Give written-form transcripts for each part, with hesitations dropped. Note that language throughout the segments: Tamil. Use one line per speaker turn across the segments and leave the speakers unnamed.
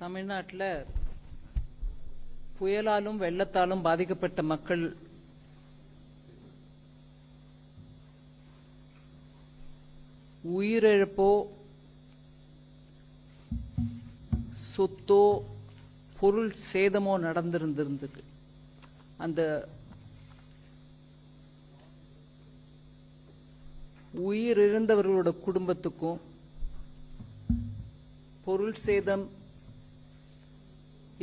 தமிழ்நாட்டில் புயலாலும் வெள்ளத்தாலும் பாதிக்கப்பட்ட மக்கள் உயிரிழப்போ சொத்தோ பொருள் சேதமோ நடந்திருந்திருந்தது. அந்த உயிரிழந்தவர்களோட குடும்பத்துக்கும் பொருள் சேதம்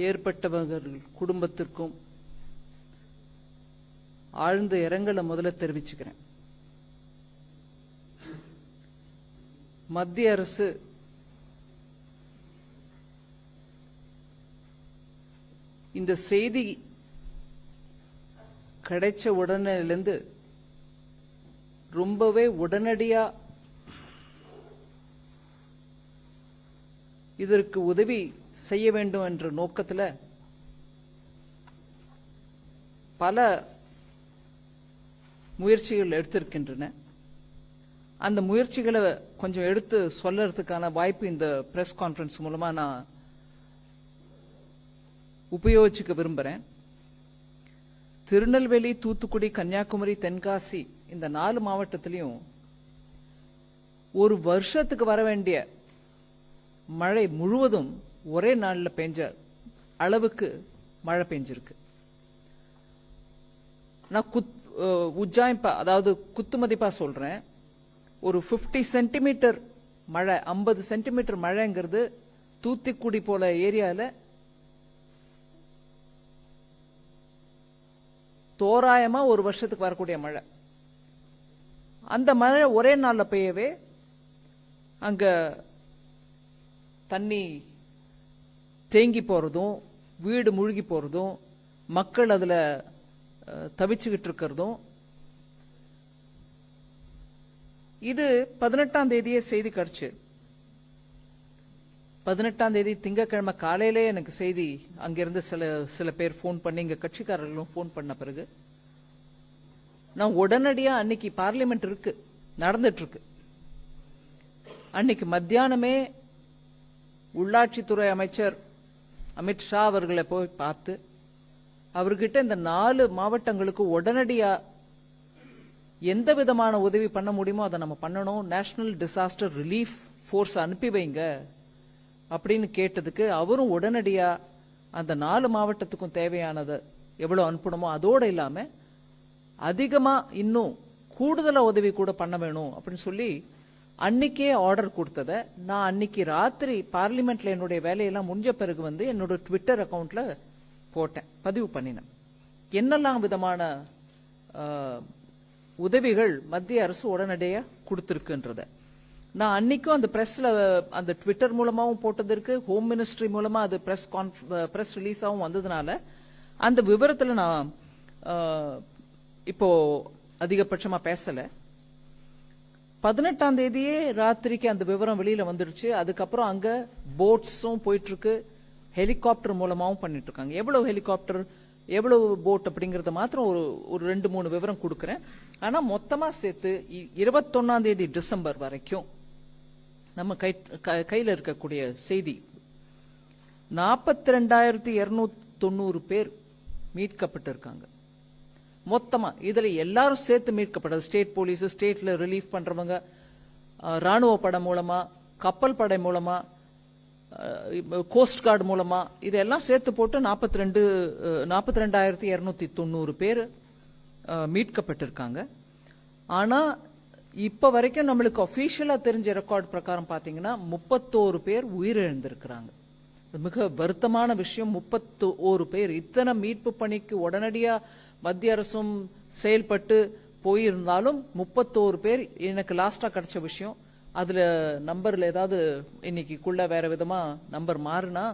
ஏற்பட்டவர்கள் குடும்பத்திற்கும் ஆழ்ந்த இரங்கலை முதல்ல தெரிவிச்சுக்கிறேன். மத்திய அரசு இந்த செய்தி கிடைச்ச உடனேலிருந்து ரொம்பவே உடனடியா இதற்கு உதவி செய்ய வேண்டும் என்ற நோக்கத்தில் பல முயற்சிகள் எடுத்திருக்கின்றன. அந்த முயற்சிகளை கொஞ்சம் எடுத்து சொல்றதுக்கான வாய்ப்பு இந்த பிரஸ் கான்ஃபரன்ஸ் மூலமா நான் உபயோகிச்சுக்க விரும்புறேன். திருநெல்வேலி, தூத்துக்குடி, கன்னியாகுமரி, தென்காசி இந்த 4 மாவட்டத்திலையும் ஒரு வருஷத்துக்கு வர வேண்டிய மழை முழுவதும் ஒரே நாளில் பெஞ்ச அளவுக்கு மழை பெஞ்சிருக்கு. நான் உஜ்ஜாயிப்பா, அதாவது குத்துமதிப்பா சொல்றேன். ஒரு 50 சென்டிமீட்டர் மழை, 50 சென்டிமீட்டர் மழைங்கிறது தூத்துக்குடி போல ஏரியால தோராயமா ஒரு வருஷத்துக்கு வரக்கூடிய மழை. அந்த மழை ஒரே நாள்ல பெய்யவே அங்க தண்ணி தேங்கி போறதும், வீடு முழுகி போறதும், மக்கள் அதுல தவிச்சுக்கிட்டு இருக்கிறதும், இது 18ஆம் தேதியே செய்தி கிடைச்சு. 18ஆம் தேதி திங்கட்கிழமை காலையிலே எனக்கு செய்தி அங்கிருந்து சில பேர் போன் பண்ணி, இங்க கட்சிக்காரர்களும் போன் பண்ண பிறகு நான் உடனடியா, அன்னைக்கு பார்லிமெண்ட் இருக்கு, நடந்துட்டு இருக்கு, அன்னைக்கு மத்தியானமே உள்ளாட்சித்துறை அமைச்சர் அமித்ஷா அவர்களை போய் பார்த்து அவர்கிட்ட இந்த 4 மாவட்டங்களுக்கு உடனடியா எந்த விதமான உதவி பண்ண முடியுமோ அதை நம்ம பண்ணணும், நேஷனல் டிசாஸ்டர் ரிலீஃப் போர்ஸ் அனுப்பி வைங்க அப்படின்னு கேட்டதுக்கு அவரும் உடனடியா அந்த 4 மாவட்டத்துக்கும் தேவையானதை எவ்வளவு அனுப்பணுமோ அதோட இல்லாம அதிகமா இன்னும் கூடுதலா உதவி கூட பண்ண வேணும் அப்படின்னு சொல்லி அன்னைக்கே ஆர்டர் கொடுத்தத நான் அன்னைக்கு ராத்திரி பார்லிமெண்ட்ல என்னுடைய வேலையெல்லாம் முடிஞ்ச பிறகு வந்து என்னோட ட்விட்டர் அக்கவுண்ட்ல போட்டேன், பதிவு பண்ணினேன். என்னெல்லாம் விதமான உதவிகள் மத்திய அரசு உடனடியா கொடுத்திருக்குன்றத நான் அன்னைக்கும் அந்த பிரஸ்ல, அந்த ட்விட்டர் மூலமாவும் போட்டது இருக்கு, ஹோம் மினிஸ்ட்ரி மூலமா அது பிரஸ் ரிலீஸாவும் வந்ததுனால அந்த விவரத்துல நான் இப்போ அதிகபட்சமா பேசல. 18ஆம் தேதியே ராத்திரிக்கு அந்த விவரம் வெளியில வந்துருச்சு. அதுக்கப்புறம் அங்க போட்ஸும் போயிட்டு இருக்கு, ஹெலிகாப்டர் மூலமாவும் பண்ணிட்டு இருக்காங்க. எவ்வளவு ஹெலிகாப்டர், எவ்வளவு போட் அப்படிங்கறத மாத்திரம் ஒரு 2-3 விவரம் கொடுக்கறேன். ஆனா மொத்தமா சேர்த்து 21ஆம் தேதி டிசம்பர் வரைக்கும் நம்ம கையில இருக்கக்கூடிய செய்தி 42,290 பேர் மீட்கப்பட்டிருக்காங்க. மொத்தமா இதுல எல்லாரும் சேர்த்து மீட்கப்பட்டது. ஸ்டேட் போலீஸ், ஸ்டேட்ல ரிலீஃப் பண்றவங்க, ராணுவ படை மூலமா, கப்பல் படை மூலமா, கோஸ்ட் கார்டு மூலமா, இதெல்லாம் சேர்த்து போட்டு 42,290 பேர் மீட்கப்பட்டிருக்காங்க. ஆனா இப்ப வரைக்கும் நம்மளுக்கு அபிஷியலா தெரிஞ்ச ரெக்கார்ட் பிரகாரம் பாத்தீங்கன்னா 31 பேர் உயிரிழந்திருக்கிறாங்க. மிக வருத்தமான விஷயம். 31 பேர். இத்தனை மீட்பு பணிக்கு உடனடியா மத்திய அரசும் செயல்பட்டு போயிருந்தாலும் 31 பேர் எனக்கு லாஸ்டா கிடைச்ச விஷயம். அதுல நம்பர்ல ஏதாவது இன்னைக்குள்ள வேற விதமா நம்பர் மாறுனா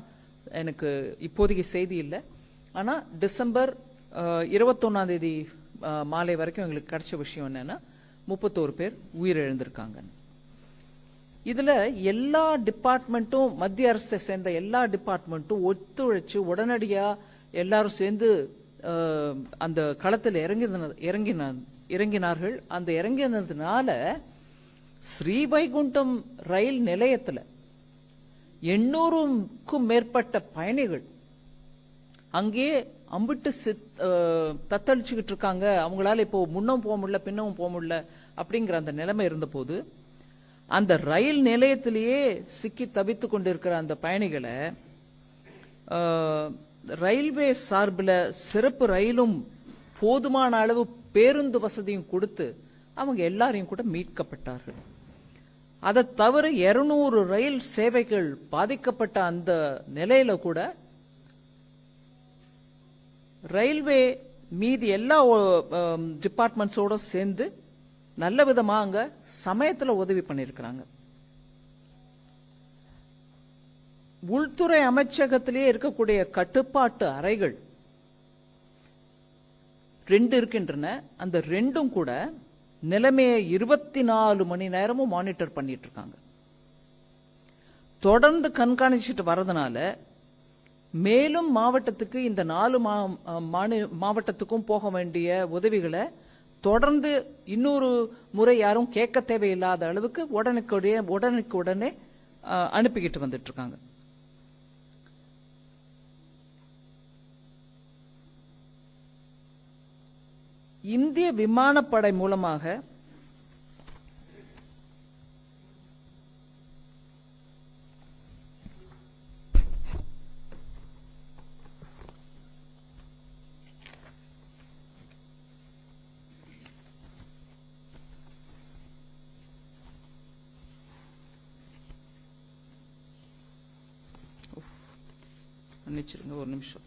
எனக்கு இப்போதைக்கு செய்தி இல்லை. ஆனா டிசம்பர் 21ஆம் தேதி மாலை வரைக்கும் எங்களுக்கு கிடைச்ச விஷயம் என்னன்னா 31 பேர் உயிரிழந்திருக்காங்க. இதுல எல்லா டிபார்ட்மெண்ட்டும், மத்திய அரசை சேர்ந்த எல்லா டிபார்ட்மெண்ட்டும் ஒத்துழைச்சு உடனடியா எல்லாரும் சேர்ந்து அந்த களத்தில் இறங்கினார்கள். அந்த இறங்கினதுனால ஸ்ரீவைகுண்டம் ரயில் நிலையத்துல 800க்கும் மேற்பட்ட பயணிகள் அங்கே அம்பிட்டு தத்தளிச்சுக்கிட்டு இருக்காங்க. அவங்களால இப்போ முன்னும் போக முடியல, பின்னவும் போக முடியல அப்படிங்கிற அந்த நிலைமை இருந்த போது அந்த ரயில் நிலையத்திலேயே சிக்கி தவித்து கொண்டிருக்கிற அந்த பயணிகளை ரயில்வே சார்பில் சிறப்பு ரயிலும் போதுமான அளவு பேருந்து வசதியும் கொடுத்து அவங்க எல்லாரையும் கூட மீட்கப்பட்டார்கள். அதை தவிர 200 ரயில் சேவைகள் பாதிக்கப்பட்ட அந்த நிலையில கூட ரயில்வே மீதி எல்லா டிபார்ட்மெண்ட்ஸோட சேர்ந்து நல்ல விதமா அங்க சமயத்துல உதவி பண்ணிருக்கிறாங்க. உள்துறை அமைச்சகத்திலேயே இருக்கக்கூடிய கட்டுப்பாட்டு அறைகள் 2 இருக்கின்றன. அந்த 2ம் கூட நிலைமையை 24 மணி நேரமும் மானிட்டர் பண்ணிட்டு இருக்காங்க. தொடர்ந்து கண்காணிச்சுட்டு வரதுனால மேலும் மாவட்டத்துக்கு இந்த 4 மாவட்டத்துக்கும் போக வேண்டிய உதவிகளை தொடர்ந்து இன்னொரு முறை யாரும் கேட்க தேவையில்லாத அளவுக்கு உடனே அனுப்பிக்கிட்டு வந்துட்டு இருக்காங்க. இந்திய விமானப்படை மூலமாக மன்னிச்சிருங்க ஒரு நிமிஷம்.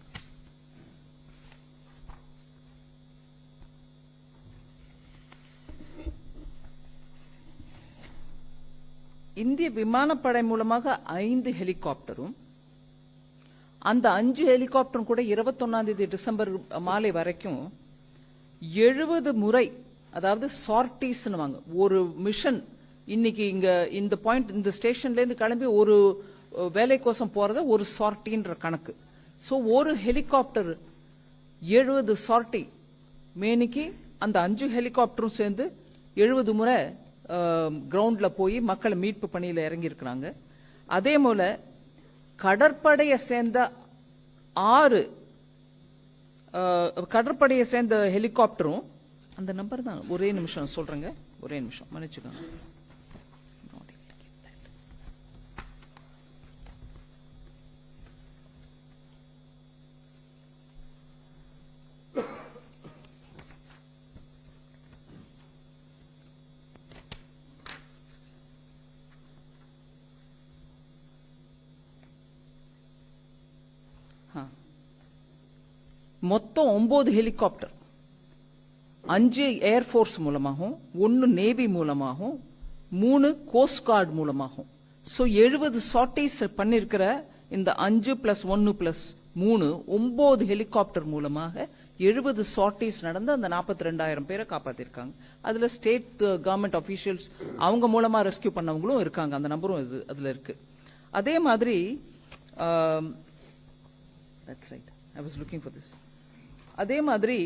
இந்திய விமானப்படை மூலமாக 5 ஹெலிகாப்டரும் அந்த 5 ஹெலிகாப்டரும் கூட 21 டிசம்பர் மாலை வரைக்கும் 70 முறை, அதாவது சார்டிஸ் ஒரு மிஷன் இன்னைக்கு இங்க இந்த பாயிண்ட் இந்த ஸ்டேஷன்ல இருந்து கிளம்பி ஒரு வேலைக்கோசம் போறத ஒரு சார்டின்ற கணக்கு. சோ ஒரு ஹெலிகாப்டர் 70 சார்டி மேனிக்கு அந்த 5 ஹெலிகாப்டரும் சேர்ந்து 70 முறை கிரவுண்ட்ல போய் மக்களை மீட்பு பணியில இறங்கி இருக்கிறாங்க. அதே போல கடற்படையை சேர்ந்த 6 கடற்படையை சேர்ந்த ஹெலிகாப்டரும் அந்த நம்பர் தான். ஒரே நிமிஷம் சொல்றேங்க, ஒரே நிமிஷம் மன்னிச்சுக்கோங்க. மொத்தம் 9 ஹெலிகாப்டர், 5 ஏர்போர்ஸ் மூலமாகவும் 1 நேவி மூலமாகவும் 3 கோஸ்ட் கார்டு மூலமாகவும் 70 சார்டிஸ் பண்ணிருக்கிற இந்த 5 + 1 + 3 9 ஹெலிகாப்டர் மூலமாக 70 சார்டிஸ் நடந்து அந்த 42,000 பேரை காப்பாத்திருக்காங்க. அதுல ஸ்டேட் கவர்மெண்ட் அபிஷியல்ஸ் அவங்க மூலமா ரெஸ்கியூ பண்ணவங்களும் இருக்காங்க. அந்த நம்பரும் அதுல இருக்கு. அதே மாதிரி that's right, I was looking for this. அதே மாதிரி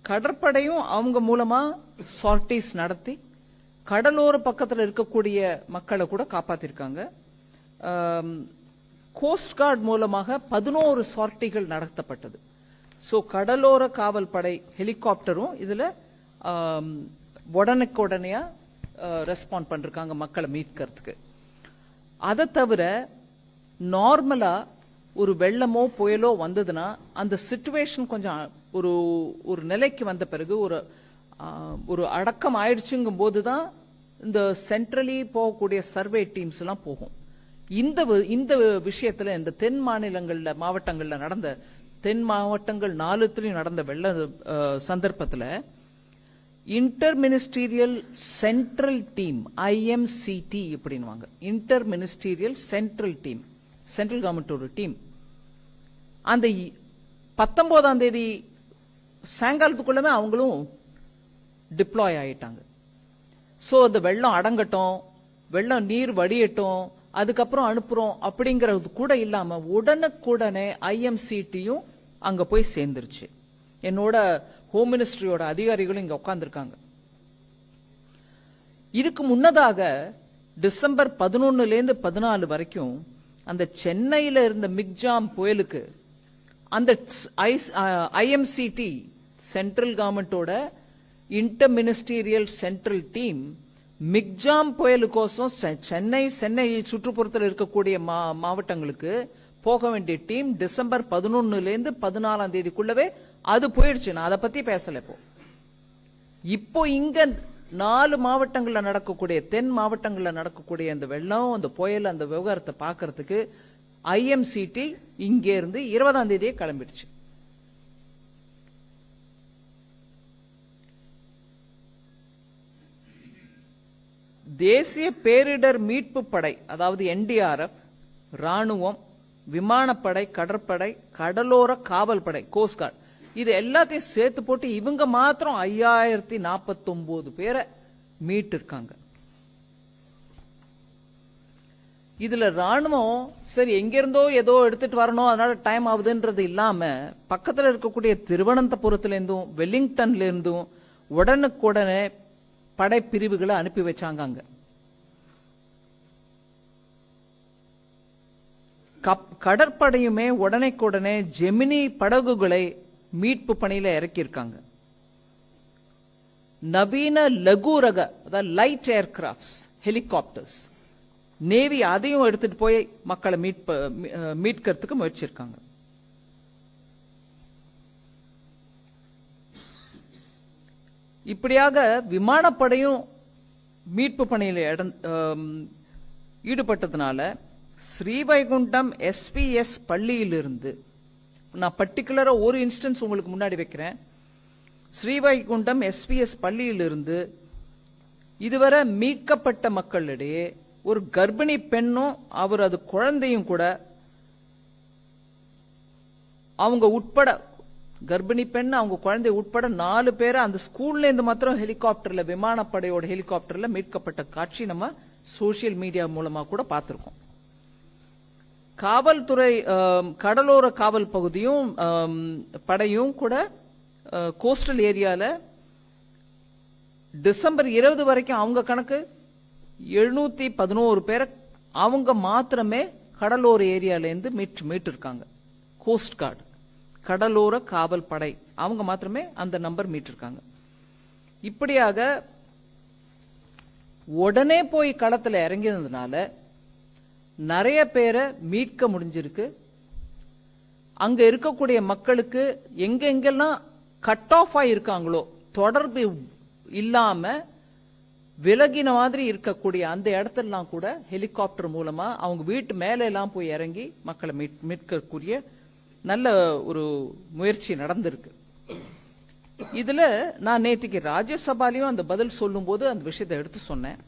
கடற்படையும் அவங்க மூலமா சார்டிஸ் நடத்தி கடலோர பக்கத்தில் இருக்கக்கூடிய மக்களை கூட காப்பாத்திருக்காங்க. கோஸ்ட் கார்டு மூலமாக 11 சார்டிகள் நடத்தப்பட்டது. சோ கடலோர காவல் படை ஹெலிகாப்டரும் இதுல உடனுக்குடனே ரெஸ்பாண்ட் பண்ணிருக்காங்க மக்களை மீட்கிறதுக்கு. அதை தவிர நார்மலா ஒரு வெள்ளமோ புயலோ வந்ததுன்னா அந்த சிச்சுவேஷன் கொஞ்சம் ஒரு நிலைக்கு வந்த பிறகு ஒரு அடக்கம் ஆயிடுச்சுங்கும் போதுதான் இந்த சென்ட்ரலி போகக்கூடிய சர்வே டீம்ஸ் எல்லாம் போகும். இந்த விஷயத்துல இந்த தென் மாநிலங்கள்ல மாவட்டங்கள்ல நடந்த தென் மாவட்டங்கள் 4 நடந்த வெள்ள சந்தர்ப்பத்துல inter ministerial central team IMCT அப்படின்வாங்க. Inter ministerial central team, central கவர்மெண்டோட டீம் அந்த 19ஆம் தேதி சாயங்காலத்துக்குள்ளமே அவங்களும் டிப்ளாய் ஆயிட்டாங்க. சோ அந்த வெள்ளம் அடங்கட்டும், வெள்ளம் நீர் வடியட்டும், அதுக்கப்புறம் அனுப்புறோம் அப்படிங்கறது கூட இல்லாம உடனுக்குடனே IMCTயும் அங்க போய் சேர்ந்துருச்சு. என்னோட ஹோம் மினிஸ்ட்ரியோட அதிகாரிகளும் இங்க உட்கார்ந்துருக்காங்க. இதுக்கு முன்னதாக டிசம்பர் 11ல இருந்து 14 வரைக்கும் அந்த சென்னையில இருந்த மிக்ஜாம் புயலுக்கு அந்த ஐஎம்சிடி சென்ட்ரல் கவர்மெண்டோட இன்டர் மினிஸ்டீரியல் சென்ட்ரல் டீம் மிக்ஜாம் புயலுக்கோசம் சென்னை சுற்றுப்புறத்தில் இருக்கக்கூடிய மாவட்டங்களுக்கு போக வேண்டிய டீம் டிசம்பர் 11 14 தேதிக்குள்ளவே அது போயிடுச்சு. நான் அதை பத்தி பேசல. இப்போ இங்க 4 மாவட்டங்கள்ல நடக்கக்கூடிய தென் மாவட்டங்கள்ல நடக்கக்கூடிய அந்த வெள்ளம் அந்த புயல் அந்த விவகாரத்தை பாக்கிறதுக்கு ஐஎம்சிடி இங்க இருந்து 20ஆம் தேதியே கிளம்பிடுச்சு. தேசிய பேரிடர் மீட்பு படை அதாவது NDRF, ராணுவம், விமானப்படை, கடற்படை, கடலோர காவல் படை, கோஸ்ட் கார்டு, இது எல்லாத்தையும் சேர்த்து போட்டு இவங்க மாத்திரம் 5049 பேரை மீட்டு இருக்காங்க. இதுல ராணுவம் சரி எங்க இருந்தோ ஏதோ எடுத்துட்டு வரணும் அதனால டைம் ஆகுதுன்றது இல்லாம பக்கத்துல இருக்கக்கூடிய திருவனந்தபுரத்துல இருந்தும் வெலிங்டன்ல இருந்தும் உடனுக்குடனே படைப்பிரிவுகளை அனுப்பி வச்சாங்க. அங்க கடற்படையுமே உடனே ஜெமினி படகுகளை மீட்பு பணியில இறக்கியிருக்காங்க. நவீன லகு ரக அதாவது லைட் ஏர்கிராப்ட்ஸ், ஹெலிகாப்டர்ஸ், நேவி அதையும் எடுத்துட்டு போய் மக்களை மீட்கிறதுக்கு முயற்சிருக்காங்க. இப்படியாக விமானப்படையும் மீட்பு பணியில் ஈடுபட்டதுனால ஸ்ரீவைகுண்டம் SPS பள்ளியிலிருந்து நான் பர்டிகுலரா ஒரு இன்ஸ்டன்ஸ் உங்களுக்கு முன்னாடி வைக்கிறேன். ஸ்ரீவைகுண்டம் SPS பள்ளியிலிருந்து இதுவரை மீட்கப்பட்ட மக்களிடையே ஒரு கர்ப்பிணி பெண்ணும் அவர் அது குழந்தையும் கூட அவங்க உட்பட கர்ப்பிணி பெண் அவங்க குழந்தை உட்பட 4 பேரை அந்த ஸ்கூல்ல இருந்து மாத்திரம் ஹெலிகாப்டர்ல விமானப்படையோட ஹெலிகாப்டர்ல மீட்கப்பட்ட காட்சி நம்ம சோசியல் மீடியா மூலமா கூட பார்த்திருக்கோம். காவல்துறை கடலோர காவல் பகுதியும் படையும் கூட கோஸ்டல் ஏரியால டிசம்பர் 20 வரைக்கும் அவங்க கணக்கு 711 பேரை அவங்க மாத்திரமே கடலோர ஏரியால இருந்து மீட்டு இருக்காங்க. கோஸ்ட் கார்டு கடலோர காவல் படை அவங்க மாத்திரமே அந்த நம்பர் மீட்டிருக்காங்க. இப்படியாக உடனே போய் களத்துல இறங்கினதுனால நிறைய பேரை மீட்க முடிஞ்சிருக்கு. அங்க இருக்கக்கூடிய மக்களுக்கு எங்கெங்கெல்லாம் கட் ஆஃப் ஆயிருக்காங்களோ தொடர்பு இல்லாம விலகின மாதிரி இருக்கக்கூடிய அந்த இடத்தெல்லாம் கூட ஹெலிகாப்டர் மூலமா அவங்க வீட்டு மேல எல்லாம் போய் இறங்கி மக்களை மீட்கக்கூடிய நல்ல ஒரு முயற்சி நடந்திருக்கு. இதுல நான் நேற்றுக்கு ராஜ்யசபாலையும் அந்த பதில் சொல்லும் போது அந்த விஷயத்தை எடுத்து சொன்னேன்.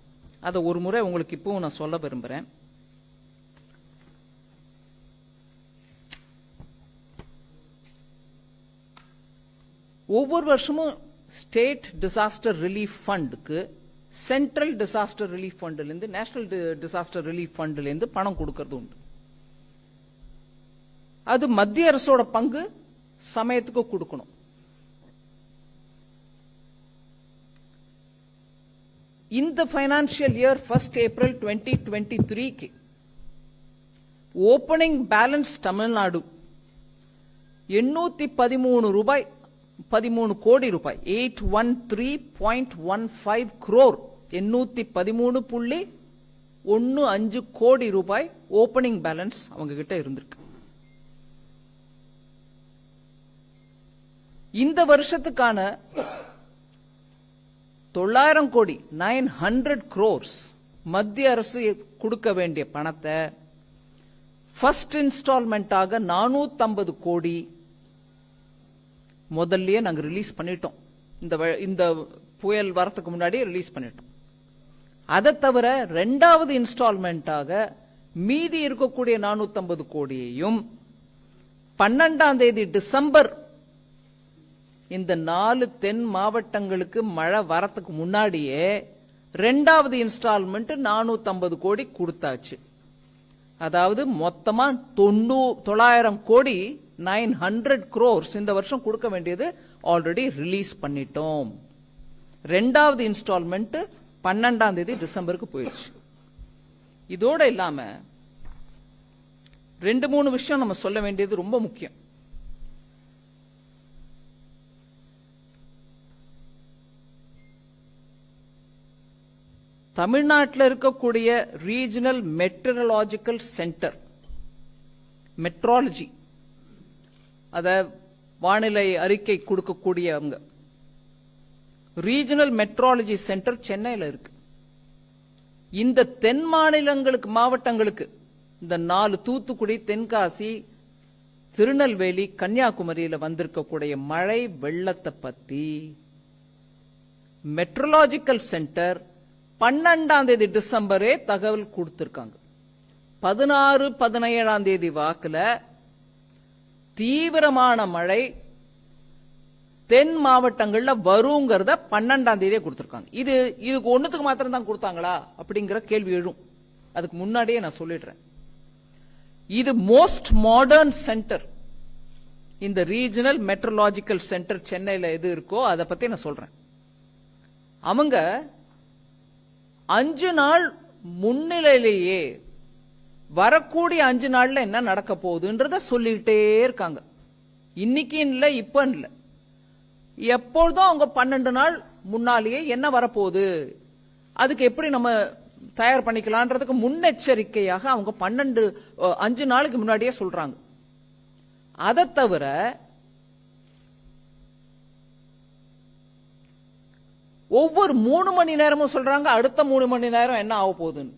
அதை ஒரு முறை உங்களுக்கு இப்பவும் நான் சொல்ல விரும்புறேன். ஒவ்வொரு வருஷமும் ஸ்டேட் டிசாஸ்டர் ரிலீஃப் ஃபண்டுக்கு சென்ட்ரல் டிசாஸ்டர் ரிலீஃப் ஃபண்ட்ல இருந்து நேஷனல் டிசாஸ்டர் ரிலீஃப் ஃபண்ட்ல இருந்து பணம் கொடுக்கறது உண்டு. அது மத்திய அரசோட பங்கு சமயத்துக்கு கொடுக்கணும். இந்த financial year 1 April 2023 opening balance Tamil Nadu 813 கோடி ரூபாய் 813.15 crore 813.15 கோடி ரூபாய் ஓபனிங் பேலன்ஸ் அவங்க கிட்ட இருந்திருக்கு. இந்த வருஷத்துக்கான 900 கோடி 900 crores மத்திய அரசு கொடுக்க வேண்டிய பணத்தை ஃபர்ஸ்ட் இன்ஸ்டால்மெண்டாக 450 கோடி முதல்லயே நாங்க ரிலீஸ் பண்ணிட்டோம். இந்த புயல் வரத்துக்கு முன்னாடி ரிலீஸ் பண்ணிட்டோம். அதை தவிர 2வது இன்ஸ்டால்மெண்டாக மீதி இருக்கக்கூடிய 450 கோடியையும் 12ஆம் தேதி டிசம்பர் இந்த 4 தென் மாவட்டங்களுக்கு மழை வரத்துக்கு முன்னாடியே 2வது இன்ஸ்டால்மெண்ட் 450 கோடி கொடுத்தாச்சு. அதாவது மொத்தமா 900 கோடி 900 crores இந்த வருஷம் கொடுக்க வேண்டியது ஆல்ரெடி ரிலீஸ் பண்ணிட்டோம். 2வது இன்ஸ்டால்மெண்ட் 12ஆம் தேதி டிசம்பருக்கு போயிடுச்சு. இதோட இல்லாம 2-3 விஷயம் நம்ம சொல்ல வேண்டியது ரொம்ப முக்கியம். தமிழ்நாட்டில் இருக்கக்கூடிய ரீஜனல் மெட்ரலாஜிக்கல் சென்டர், மெட்ராலஜி, அத வானிலை அறிக்கை கொடுக்கக்கூடியவங்க, ரீஜனல் மெட்ராலஜி சென்டர் சென்னையில் இருக்கு. இந்த தென் மாநிலங்களுக்கு, மாவட்டங்களுக்கு, இந்த 4 தூத்துக்குடி, தென்காசி, திருநெல்வேலி, கன்னியாகுமரியில வந்திருக்கக்கூடிய மழை வெள்ளத்தை பத்தி மெட்ரலாஜிக்கல் சென்டர் 12ஆம் தேதி டிசம்பரே தகவல் கொடுத்திருக்காங்க. 16, 17ஆம் தேதி வாக்குல தீவிரமான மழை தென் மாவட்டங்கள்ல வருங்கிறத 12ஆம் தேதியே கொடுத்திருக்காங்க. இதுக்கு ஒண்ணுத்துக்கு மாத்திரம் தான் கொடுத்தாங்களா அப்படிங்கிற கேள்வி எழும். அதுக்கு முன்னாடியே நான் சொல்லிடுறேன், இது மோஸ்ட் மாடர்ன் சென்டர். இந்த ரீஜனல் மெட்ரலாஜிக்கல் சென்டர் சென்னையில எது இருக்கோ அதை பத்தி நான் சொல்றேன். அவங்க 5 நாள் முன்னிலையிலேயே வரக்கூடிய 5 நாள்ல என்ன நடக்க போகுதுன்றத சொல்லிட்டே இருக்காங்க. இன்னைக்கு இல்ல, இப்ப இல்ல, எப்பொழுதும் அவங்க 12 நாள் முன்னாலேயே என்ன வரப்போகுது, அதுக்கு எப்படி நம்ம தயார் பண்ணிக்கலான்றதுக்கு முன்னெச்சரிக்கையாக அவங்க 5 நாளுக்கு முன்னாடியே சொல்றாங்க. அதை தவிர ஒவ்வொரு 3 மணி நேரமும் சொல்றாங்க அடுத்த 3 மணி நேரம் என்ன ஆக போகுதுன்னு.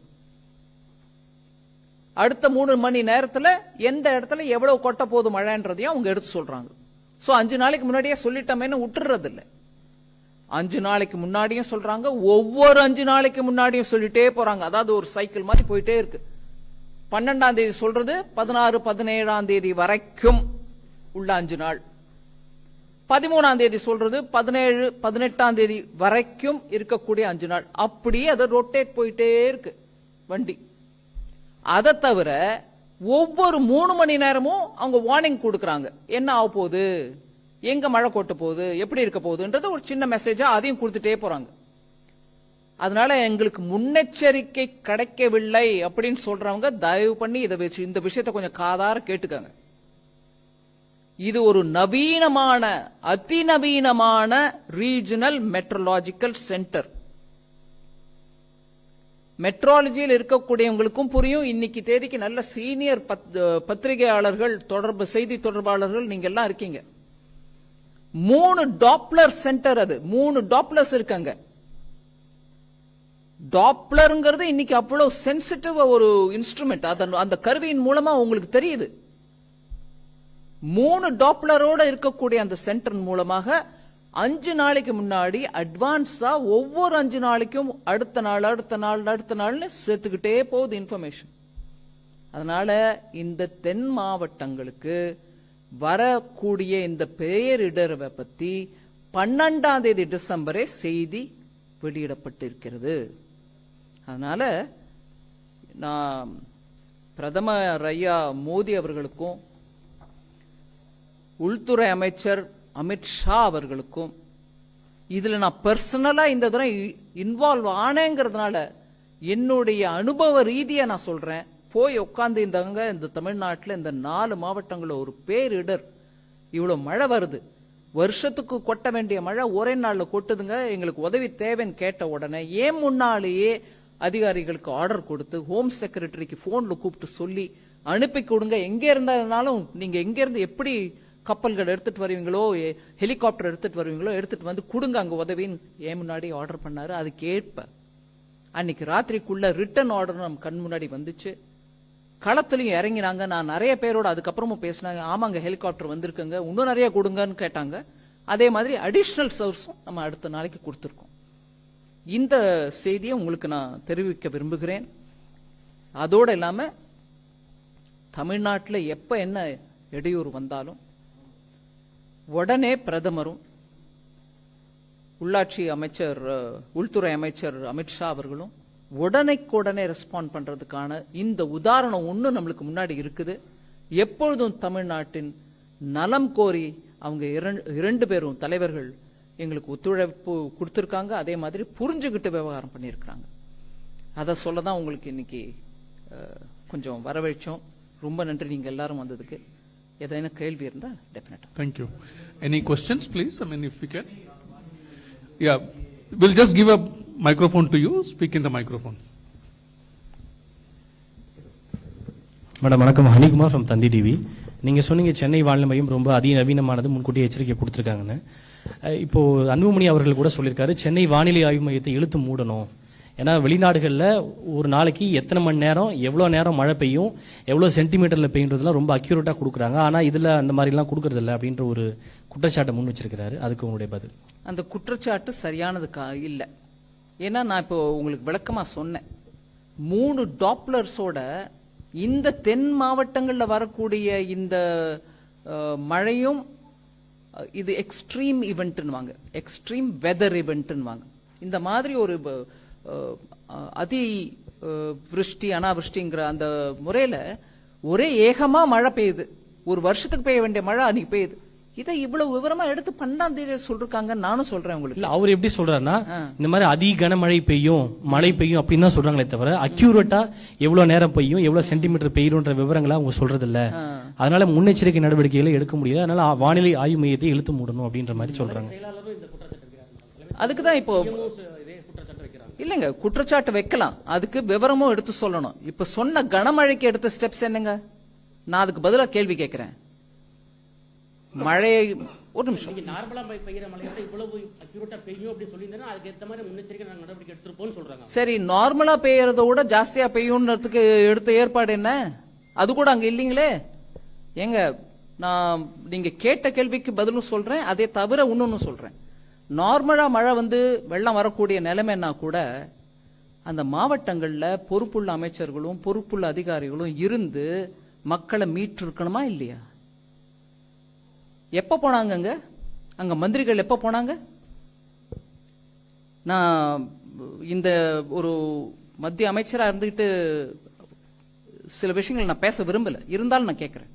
அடுத்த 3 மணி நேரத்துல எந்த இடத்துல எவ்வளவு கொட்ட போகுது மழைன்றதையும் அவங்க எடுத்து சொல்றாங்க. சோ 5 நாளைக்கு முன்னாடியே சொல்லிட்டோமேன்னு விட்டுறது இல்ல. 5 நாளைக்கு முன்னாடியும் சொல்றாங்க, ஒவ்வொரு 5 நாளைக்கு முன்னாடியும் சொல்லிட்டே போறாங்க. அதாவது ஒரு சைக்கிள் மாதிரி போயிட்டே இருக்கு. 12ஆம் தேதி சொல்றது 16, 17ஆம் தேதி வரைக்கும் உள்ள 5 நாள். 13ஆம் தேதி சொல்றது 17, 18ஆம் தேதி வரைக்கும் இருக்கக்கூடிய 5 நாள். அப்படியே அதை ரொட்டேட் போயிட்டே இருக்கு வண்டி. அதை தவிர ஒவ்வொரு 3 மணி நேரமும் அவங்க வார்னிங் கொடுக்கறாங்க, என்ன ஆக போகுது, எங்க மழை கொட்ட போகுது, எப்படி இருக்க போகுதுன்றது ஒரு சின்ன மெசேஜா அதையும் கொடுத்துட்டே போறாங்க. அதனால எங்களுக்கு முன்னெச்சரிக்கை கிடைக்கவில்லை அப்படின்னு சொல்றவங்க தயவு பண்ணி இந்த விஷயத்தை கொஞ்சம் காதார கேட்டுக்காங்க. இது ஒரு நவீனமான, அதிநவீனமான ரீஜனல் மெட்ரலாஜிக்கல் சென்டர். மெட்ராலஜியில் இருக்கக்கூடியவங்களுக்கும் புரியும். இன்னைக்கு தேதிக்கு நல்ல சீனியர் பத்திரிகையாளர்கள், செய்தி தொடர்பாளர்கள் நீங்க எல்லாம் இருக்கீங்க. 3 டாப்ளர் சென்டர், அது 3 டாப்ளர்ஸ் இருக்காங்க. டாப்ளர்ங்கிறது இன்னைக்கு அவ்வளவு சென்சிட்டிவ் ஒரு இன்ஸ்ட்ருமெண்ட். அந்த கருவியின் மூலமா உங்களுக்கு தெரியுது. 3 டாப்ளரோட இருக்கக்கூடிய அந்த சென்டர் மூலமாக 5 நாளைக்கு முன்னாடி அட்வான்ஸா ஒவ்வொரு 5 நாளைக்கும் அடுத்த நாள் அடுத்த நாள் அடுத்த நாள்னு சேர்த்துக்கிட்டே போகுது இன்ஃபர்மேஷன். அதனால இந்த தென் மாவட்டங்களுக்கு வரக்கூடிய இந்த பேரிடரை பத்தி 12ஆம் தேதி டிசம்பரே செய்தி வெளியிடப்பட்டிருக்கிறது. அதனால நான் பிரதமர் ஐயா மோடி அவர்களுக்கும் உள்துறை அமைச்சர் அமித்ஷா அவர்களுக்கும் இதுல நான் பர்சனலா இந்த தடவை இன்வால்வ் ஆனேங்கிறதுனால என்னுடைய அனுபவ ரீதியா நான் சொல்றேன். போய் உட்கார்ந்து இந்த தமிழ்நாட்டில் இந்த 4 மாவட்டங்களில் ஒரு பேரிடர், இவ்வளவு மழை வருது, வருஷத்துக்கு கொட்ட வேண்டிய மழை ஒரே நாள்ல கொட்டுதுங்க, எங்களுக்கு உதவி தேவைன்னு கேட்ட உடனே ஏன் முன்னாலேயே அதிகாரிகளுக்கு ஆர்டர் கொடுத்து ஹோம் செக்ரட்டரிக்கு போன்ல கூப்பிட்டு சொல்லி அனுப்பி கொடுங்க. எங்க இருந்தாலும் நீங்க எங்க இருந்து எப்படி கப்பல்கள் எடுத்துட்டு வருவீங்களோ, ஹெலிகாப்டர் எடுத்துட்டு வருவீங்களோ எடுத்துட்டு வந்து கொடுங்க அங்க உதவின்னு ஏன் முன்னாடி ஆர்டர் பண்ணாரு. அது கேட்ப அன்னைக்கு ராத்திரிக்குள்ள ரிட்டர்ன் ஆர்டர் நம்ம கண் முன்னாடி வந்துச்சு. களத்திலையும் இறங்கினாங்க. நான் நிறைய பேரோட அதுக்கப்புறமும் பேசினாங்க. ஆமாங்க ஹெலிகாப்டர் வந்திருக்குங்க, இன்னும் நிறைய கொடுங்கன்னு கேட்டாங்க. அதே மாதிரி அடிஷனல் சர்வீஸும் நம்ம அடுத்த நாளைக்கு கொடுத்துருக்கோம். இந்த செய்தியை உங்களுக்கு நான் தெரிவிக்க விரும்புகிறேன். அதோடு இல்லாம தமிழ்நாட்டில் எப்ப என்ன இடையூறு வந்தாலும் உடனே பிரதமரும் உள்ளாட்சி அமைச்சர், உள்துறை அமைச்சர் அமித்ஷா அவர்களும் உடனே ரெஸ்பாண்ட் பண்றதுக்கான இந்த உதாரணம் ஒண்ணு நம்மளுக்கு முன்னாடி இருக்குது. எப்பொழுதும் தமிழ்நாட்டின் நலம் கோரி அவங்க 2 பேரும் தலைவர்கள் எங்களுக்கு ஒத்துழைப்பு கொடுத்திருக்காங்க. அதே மாதிரி புரிஞ்சுகிட்டு விவகாரம் பண்ணியிருக்கிறாங்க. அதை சொல்லதான் உங்களுக்கு இன்னைக்கு கொஞ்சம் வரவழைச்சோம். ரொம்ப நன்றி நீங்க எல்லாரும் வந்ததுக்கு. ஏதாவது கேள்வி இருந்தா டெஃபினட்டா.
Thank you. Any questions, please? I mean, if we can. Yeah, we'll just give a microphone to you. Speak in the microphone.
Madam வணக்கம், ஹனிகுமார் ஃப்ரம் தந்தி டிவி. நீங்கள் சொன்னீங்க சென்னை வானிலை மையம் ரொம்ப அதிநவீனமானது, முன்கூட்டியே எச்சரிக்கை கொடுத்துருக்காங்கன்னு. இப்போ அன்புமணி அவர்கள் கூட சொல்லியிருக்காரு சென்னை வானிலை ஆய்வு மையத்தை இழுத்து மூடணும். ஏன்னா வெளிநாடுகளில் ஒரு நாளைக்கு எத்தனை மணி நேரம் எவ்வளோ நேரம் மழை பெய்யும், எவ்வளோ சென்டிமீட்டரில் பெய்யுன்றதுலாம் ரொம்ப அக்யூரேட்டாக கொடுக்குறாங்க. ஆனால் இதில் அந்த மாதிரிலாம் கொடுக்கறதில்ல அப்படின்ற ஒரு குற்றச்சாட்டை முன் வச்சிருக்கிறாரு. அதுக்கு உங்களுடைய பதில்?
அந்த குற்றச்சாட்டு சரியானது இல்லை. ஏன்னா நான் இப்போ உங்களுக்கு விளக்கமாக சொன்னேன், 3 டாப்லர்ஸோட இந்த தென் மாவட்டங்களில் வரக்கூடிய இந்த மழையும் இது எக்ஸ்ட்ரீம் இவெண்ட்னுவாங்க, எக்ஸ்ட்ரீம் வெதர் இவெண்ட்னுவாங்க. இந்த மாதிரி ஒரு அதி விருஷ்டி அனாவிருஷ்டிங்கிற அந்த முறையில ஒரே ஏகமா மழை பெய்யுது. ஒரு வருஷத்துக்கு பெய்ய வேண்டிய மழை அன்னைக்கு பெய்யுது. இதை இவ்வளவு விவரமா எடுத்து 12ஆம் தேதி சொல்றாங்க. நானும் சொல்றேன் உங்களுக்கு.
அவர் எப்படி சொல்றாருன்னா இந்த மாதிரி அதிக கனமழை பெய்யும், மழை பெய்யும் அப்படின்னு தான் சொல்றாங்களே தவிர அக்யூரேட்டா எவ்வளவு நேரம் பெய்யும், எவ்வளவு சென்டிமீட்டர் பெய்யும்ன்ற விவரங்களை அவங்க சொல்றது இல்ல. அதனால முன்னெச்சரிக்கை நடவடிக்கைகளை எடுக்க முடியாது. அதனால வானிலை ஆய்வு மையத்தை இழுத்து மூடணும் அப்படின்ற மாதிரி சொல்றாங்க.
அதுக்குதான் இப்போ இல்லங்க குற்றச்சாட்டு வைக்கலாம், அதுக்கு விவரமும் எடுத்து சொல்லணும். இப்ப சொன்ன கனமழைக்கு எடுத்த ஸ்டெப்ஸ் என்னங்க? நான் அதுக்கு பதிலா கேள்வி கேட்கிறேன். மழையை ஒரு நிமிஷம், சரி நார்மலா பெய்யறத விட ஜாஸ்தியா பெய்யும்ன்றதுக்கு எடுத்த ஏற்பாடு என்ன? அது கூட அங்க இல்லீங்களே. ஏங்க நான் நீங்க கேட்ட கேள்விக்கு பதிலும் சொல்றேன், அதே தவிர இன்னொன்னு சொல்றேன். நார்மலா மழை வந்து வெள்ளம் வரக்கூடிய நிலைமைன்னா கூட அந்த மாவட்டங்கள்ல பொறுப்புள்ள அமைச்சர்களும் பொறுப்புள்ள அதிகாரிகளும் இருந்து மக்களை மீட்டு இருக்கணுமா இல்லையா? எப்ப போனாங்க அங்க மந்திரிகள்? எப்ப போனாங்க? நான் இந்த ஒரு மத்திய அமைச்சரா இருந்துகிட்டு சில விஷயங்கள் நான் பேச விரும்பல, இருந்தாலும் நான் கேட்கிறேன்.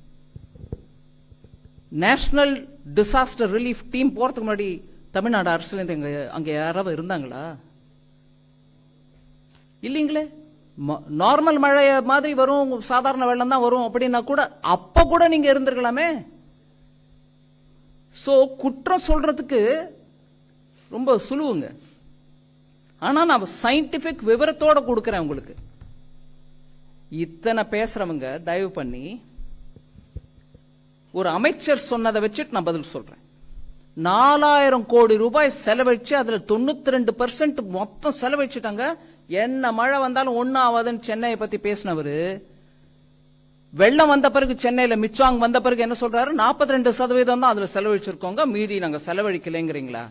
நேஷனல் டிசாஸ்டர் ரிலீஃப் டீம் போறதுக்கு முன்னாடி தமிழ்நாடு அரசுல இருந்து அங்க யாராவது இருந்தாங்களா? இல்லீங்களே. நார்மல் மழை மாதிரி வரும், சாதாரண வெள்ளம் தான் வரும் அப்படின்னா கூட அப்ப கூட நீங்க இருந்திருக்கலாமே. சோ குற்றம் சொல்றதுக்கு ரொம்ப சுலுவுங்க. ஆனா நான் சயின்டிபிக் விவரத்தோட கொடுக்கிறேன் உங்களுக்கு. இத்தனை பேசுறவங்க தயவு பண்ணி ஒரு அமைச்சர் சொன்னதை வச்சுட்டு நான் பதில் சொல்றேன். 4000 கோடி ரூபாய் செலவழிச்சு அதுல 92% மொத்தம் செலவழிச்சுட்டாங்க. என்ன மழை வந்தாலும் ஒன்னும் ஆகாதுன்னு சென்னையை பத்தி பேசினவரு வெள்ளம் வந்த பிறகு சென்னையில மிச்சாங் வந்த பிறகு என்ன சொல்றாரு? 42% தான் அதுல செலவழிச்சிருக்கோங்க, மீதி நாங்க செலவழிக்கலைங்கிறீங்களா?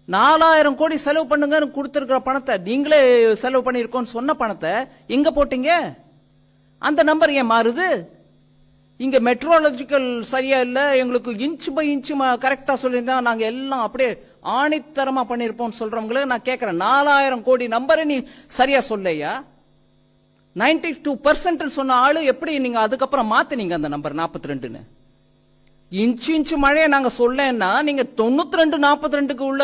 4000 கோடி செலவு பண்ணுங்க கொடுத்திருக்கிற பணத்தை, நீங்களே செலவு பண்ணிருக்கோம் சொன்ன பணத்தை எங்க போட்டீங்க? அந்த நம்பர் ஏன் மாறுது? இங்க மெட்ரோலஜிக்கல் சரியா இல்ல, எங்களுக்கு இன்ச் பை இன்ச் கரெக்டா சொல்லியிருந்தா நாங்க எல்லாம் அப்படியே ஆணித்தரமா பண்ணிருப்போம் சொல்றவங்களுக்கு நான் கேட்கிறேன், 4000 கோடி நம்பரை நீ சரியா சொல்லையா? 92% சொன்ன ஆளு எப்படி நீங்க அதுக்கப்புறம் மாத்தினீங்க அந்த நம்பர் 42ன்னு? இன்ச்சு மழையை நாங்க சொல்லன்னா நீங்க 92 42க்கு உள்ள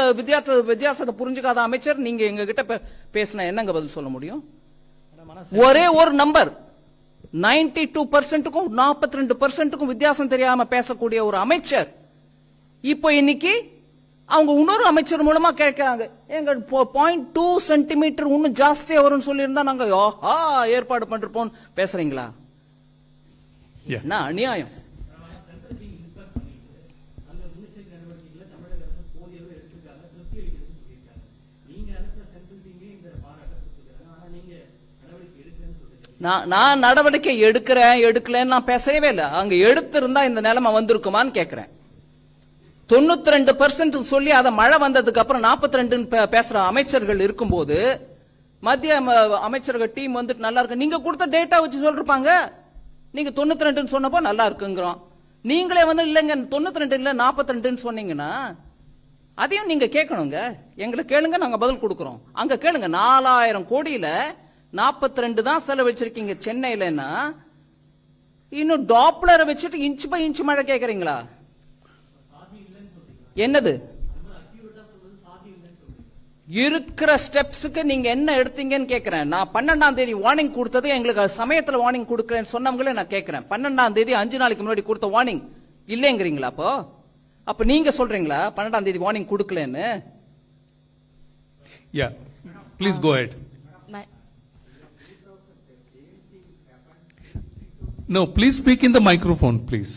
வித்தியாசத்தை புரிஞ்சுக்காத அமைச்சர் நீங்க எங்க கிட்ட பேசினா என்னங்க பதில் சொல்ல முடியும்? ஒரே ஒரு நம்பர் 92%க்கும் 42%க்கும் வித்தியாசம் தெரியாம பேசக்கூடிய ஒரு அமைச்சர் இப்போ இன்னைக்கு அவங்க இன்னொரு அமைச்சர் மூலமா கேட்கிறாங்க, எங்க 0.2 சென்டிமீட்டர் இன்னும் ஜாஸ்தியா வரும்னு சொல்லி இருந்தா நாங்க ஏற்பாடு பண்றோம் பேசுறீங்களா? என்ன அநியாயம்! நான் நடவடிக்கை எடுக்கலன்னு நான் பேசவே இல்லை. அங்க எடுத்திருந்தா இந்த நிலைமை வந்திருக்குமான்னு கேட்கிறேன். 92% சொல்லி அதை மழை வந்ததுக்கு அப்புறம் 42 பேசுற அமைச்சர்கள் இருக்கும்போது மத்திய அமைச்சர்கள் டீம் வந்துட்டு நல்லா இருக்கு, நீங்க கொடுத்த டேட்டா வச்சு சொல்லிருப்பாங்க. நீங்க 92 சொன்னப்போ நல்லா இருக்குங்கிறோம், நீங்களே வந்து இல்லங்க 92 இல்ல 42 சொன்னீங்கன்னா அதையும் நீங்க கேட்கணுங்க. எங்களை கேளுங்க, நாங்க பதில் கொடுக்கிறோம். அங்க கேளுங்க, 4000 கோடியில 42 தான் செலவழிச்சிருக்கீங்க சென்னையிலன்னா, இன்னும் டாப்லரை வச்சுட்டு இன்ச் பை இன்ச் மழை கேட்கறீங்களா? என்னது இருக்கிற ஸ்டெப்ஸுக்கு நீங்க என்ன எடுத்தீங்கன்னு கேக்குறேன். நான் 12ஆம் தேதி வார்னிங் கொடுத்தது, எங்களுக்கு சமயத்துல வார்னிங் கொடுக்கறேன்னு சொன்னவங்களே நான் கேக்குறேன். 12ஆம் தேதி 5 நாளைக்கு முன்னாடி கொடுத்த வார்னிங் இல்லைங்கிறீங்களா? அப்ப நீங்க சொல்றீங்களா 12ஆம் தேதி வார்னிங் கொடுக்கலன்னு?
Yeah, please go ahead. No, please speak in the microphone, please.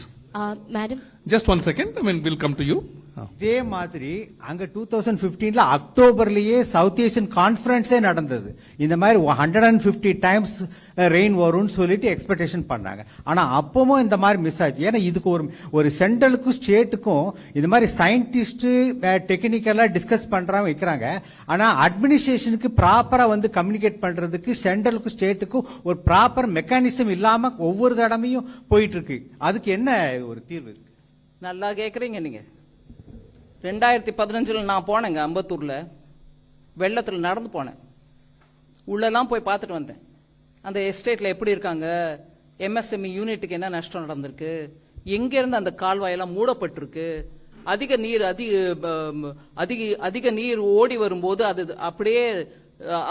Madam.
Just 1 second, I mean, we'll come to you.
இதே மாதிரி அங்க 2015ல அக்டோபர்லயே சவுத் ஏசியன் கான்ஃபரன்ஸே நடந்தது. இந்த மாதிரி 150 டைம்ஸ் ரெயின் வரும்னு சொல்லிட்டு எக்ஸ்பெக்டேஷன் பண்ணாங்க. ஆனா அப்பவும் இந்த மாதிரி மிஸ் ஆச்சு. ஏன்னா இதுக்கு ஒரு சென்ட்ரலுக்கும் ஸ்டேட்டுக்கும் இந்த மாதிரி சயின்டிஸ்ட் டெக்னிக்கலா டிஸ்கஸ் பண்றாங்க வைக்கிறாங்க. ஆனா அட்மினிஸ்ட்ரேஷனுக்கு ப்ராப்பரா வந்து கம்யூனிகேட் பண்றதுக்கு சென்ட்ரலுக்கும் ஸ்டேட்டுக்கும் ஒரு ப்ராப்பர் மெக்கானிசம் இல்லாம ஒவ்வொரு தடவையும் போயிட்டு இருக்கு. அதுக்கு என்ன ஒரு தீர்வு இருக்கு?
நல்லா கேக்குறீங்க நீங்க. 2015ல் நான் போனேங்க அம்பத்தூர்ல, வெள்ளத்துல நடந்து போனேன். உள்ளெல்லாம் போய் பார்த்துட்டு வந்தேன். அந்த எஸ்டேட்ல எப்படி இருக்காங்க, எம்எஸ்எம்இ யூனிட்டுக்கு என்ன நஷ்டம் நடந்திருக்கு, எங்க இருந்து அந்த கால்வாயெல்லாம் மூடப்பட்டிருக்கு, அதிக நீர் ஓடி வரும்போது அது அப்படியே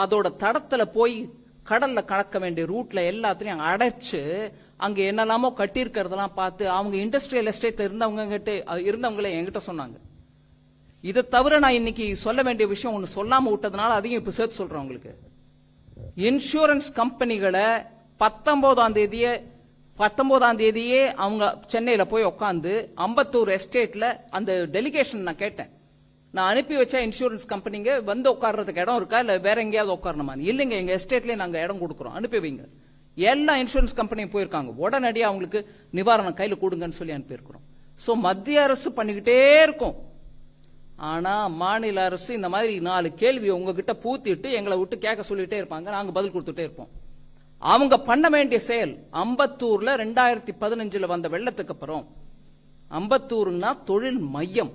அதோட தடத்துல போய் கடல்ல கலக்க வேண்டிய ரூட்ல எல்லாத்தையும் அடைச்சு அங்க என்னெல்லாமோ கட்டி இருக்கிறதெல்லாம் பார்த்து அவங்க இண்டஸ்ட்ரியல் எஸ்டேட்ல இருந்தவங்களே என்கிட்ட சொன்னாங்க. இதை தவிர நான் இன்னைக்கு சொல்ல வேண்டிய விஷயம் ஒன்னு சொல்லாம விட்டதுனால அதையும் இப்ப சேர்த்து சொல்றேன் உங்களுக்கு. இன்சூரன்ஸ் கம்பெனிகளை 19ஆம் தேதியே அவங்க சென்னையில போய் உட்காந்து அம்பத்தூர் எஸ்டேட்ல அந்த டெலிகேஷன் நான் கேட்டேன். நான் அனுப்பி வச்சா இன்சூரன்ஸ் கம்பெனிங்க வந்து உட்கார்றதுக்கு இடம் இருக்கா இல்ல வேற எங்கேயாவது உட்காரணுமா? இல்லைங்க, எங்க எஸ்டேட்லயே நாங்க இடம் கொடுக்குறோம், அனுப்பி வைங்க. எல்லா இன்சூரன்ஸ் கம்பெனியும் போயிருக்காங்க. உடனடியாக அவங்களுக்கு நிவாரணம் கையில கொடுங்கன்னு சொல்லி அனுப்பியிருக்கிறோம். சோ மத்திய அரசு பண்ணிக்கிட்டே இருக்கும். ஆனா மாநில அரசு இந்த மாதிரி 4 கேள்வி உங்ககிட்ட பூத்திட்டு எங்களை விட்டு கேட்க சொல்லிட்டே இருப்பாங்க, நாங்க பதில் கொடுத்துட்டே இருப்போம். அவங்க பண்ண வேண்டிய செயல், அம்பத்தூர்ல 2015ல் வந்த வெள்ளத்துக்கு அப்புறம் அம்பத்தூர்னா தொழில் மையம்.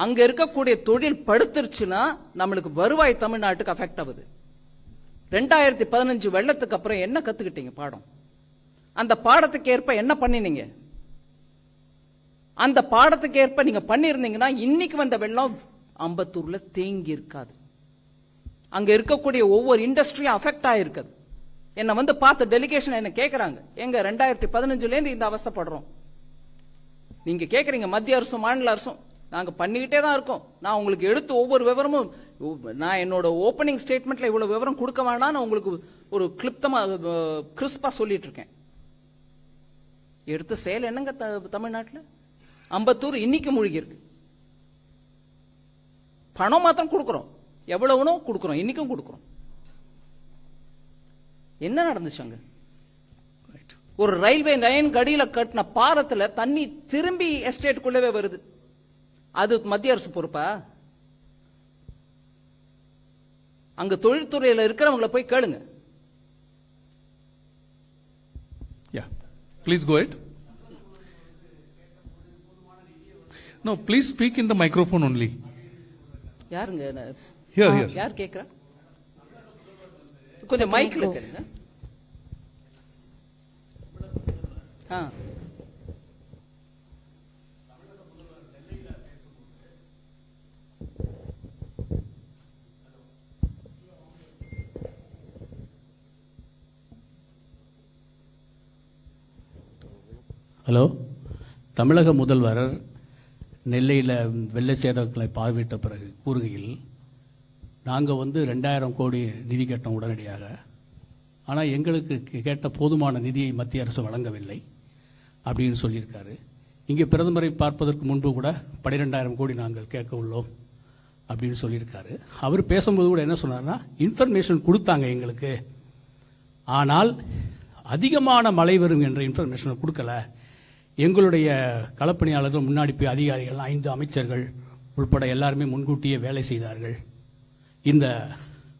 அங்க இருக்கக்கூடிய தொழில் படுத்துருச்சுன்னா நம்மளுக்கு வருவாய் தமிழ்நாட்டுக்கு அஃபெக்ட் ஆகுது. 2015 வெள்ளத்துக்கு அப்புறம் என்ன கத்துக்கிட்டீங்க பாடம்? அந்த பாடத்துக்கு ஏற்ப என்ன பண்ணினீங்க? அந்த பாடத்துக்கு ஏற்ப நீங்க பண்ணிருந்தீங்கன்னா இன்னைக்கு வந்த வெள்ளம் அம்பத்தூர்ல தேங்கி இருக்காது. அங்க இருக்கக்கூடிய ஒவ்வொரு இண்டஸ்ட்ரியும் அஃபெக்ட் ஆயிருக்காது. என்ன வந்து பார்த்து டெலிகேஷன் என்ன கேக்குறாங்க, எங்க 2015ல இருந்து இந்த அவஸ்தைப்படுறோம். நீங்க கேக்குறீங்க மத்திய அரசும் மாநில அரசும், நாங்க பண்ணிக்கிட்டே தான் இருக்கோம். நான் உங்களுக்கு எடுத்து ஒவ்வொரு விவரமும், நான் என்னோட ஓபனிங் ஸ்டேட்மெண்ட்ல இவ்வளவு விவரம் கொடுக்க வேண்டாம், உங்களுக்கு ஒரு கிறிஸ்பா சொல்லிட்டு இருக்கேன். எடுத்த செயல் என்னங்க தமிழ்நாட்டுல? அம்பத்தூர் இன்னைக்கு மூழ்கி இருக்கு. பணம் மாத்திரம் கொடுக்கிறோம், எவ்வளவுனோ கொடுக்கிறோம், இன்னைக்கும் கொடுக்கிறோம். என்ன நடந்துச்சு அங்க? ஒரு ரயில்வே லைன் கடியில கட்டின பாலத்துல தண்ணி திரும்பி எஸ்டேட்டுக்குள்ளவே வருது. அது மத்திய அரசு பொறுப்பா? அங்க தொழில்துறையில இருக்கிறவங்களை போய் கேளுங்க.
Yeah, please go ahead. No, please speak in the microphone only.
யாருங்க?
Here.
யார் கேக்குறா? கொஞ்சம் மைக்ல கேளுங்க.
ஹலோ, தமிழக முதல்வர் நெல்லையில் வெள்ள சேதங்களை பார்வையிட்ட பிறகு கூறுகையில், நாங்கள் 2000 கோடி நிதி கேட்டோம் உடனடியாக, ஆனால் எங்களுக்கு கேட்ட போதுமான நிதியை மத்திய அரசு வழங்கவில்லை அப்படின்னு சொல்லியிருக்காரு. இங்கே பிரதமரை பார்ப்பதற்கு முன்பு கூட 12000 கோடி நாங்கள் கேட்க உள்ளோம் அப்படின்னு சொல்லியிருக்காரு. அவர் பேசும்போது கூட என்ன சொன்னார்னா, இன்ஃபர்மேஷன் கொடுத்தாங்க எங்களுக்கு, ஆனால் அதிகமான மழை வரும் என்ற இன்ஃபர்மேஷனை கொடுக்கல. எங்களுடைய களப்பணியாளர்கள் முன்னாடி போய் அதிகாரிகள் 5 அமைச்சர்கள் உள்பட எல்லாருமே முன்கூட்டியே வேலை செய்தார்கள். இந்த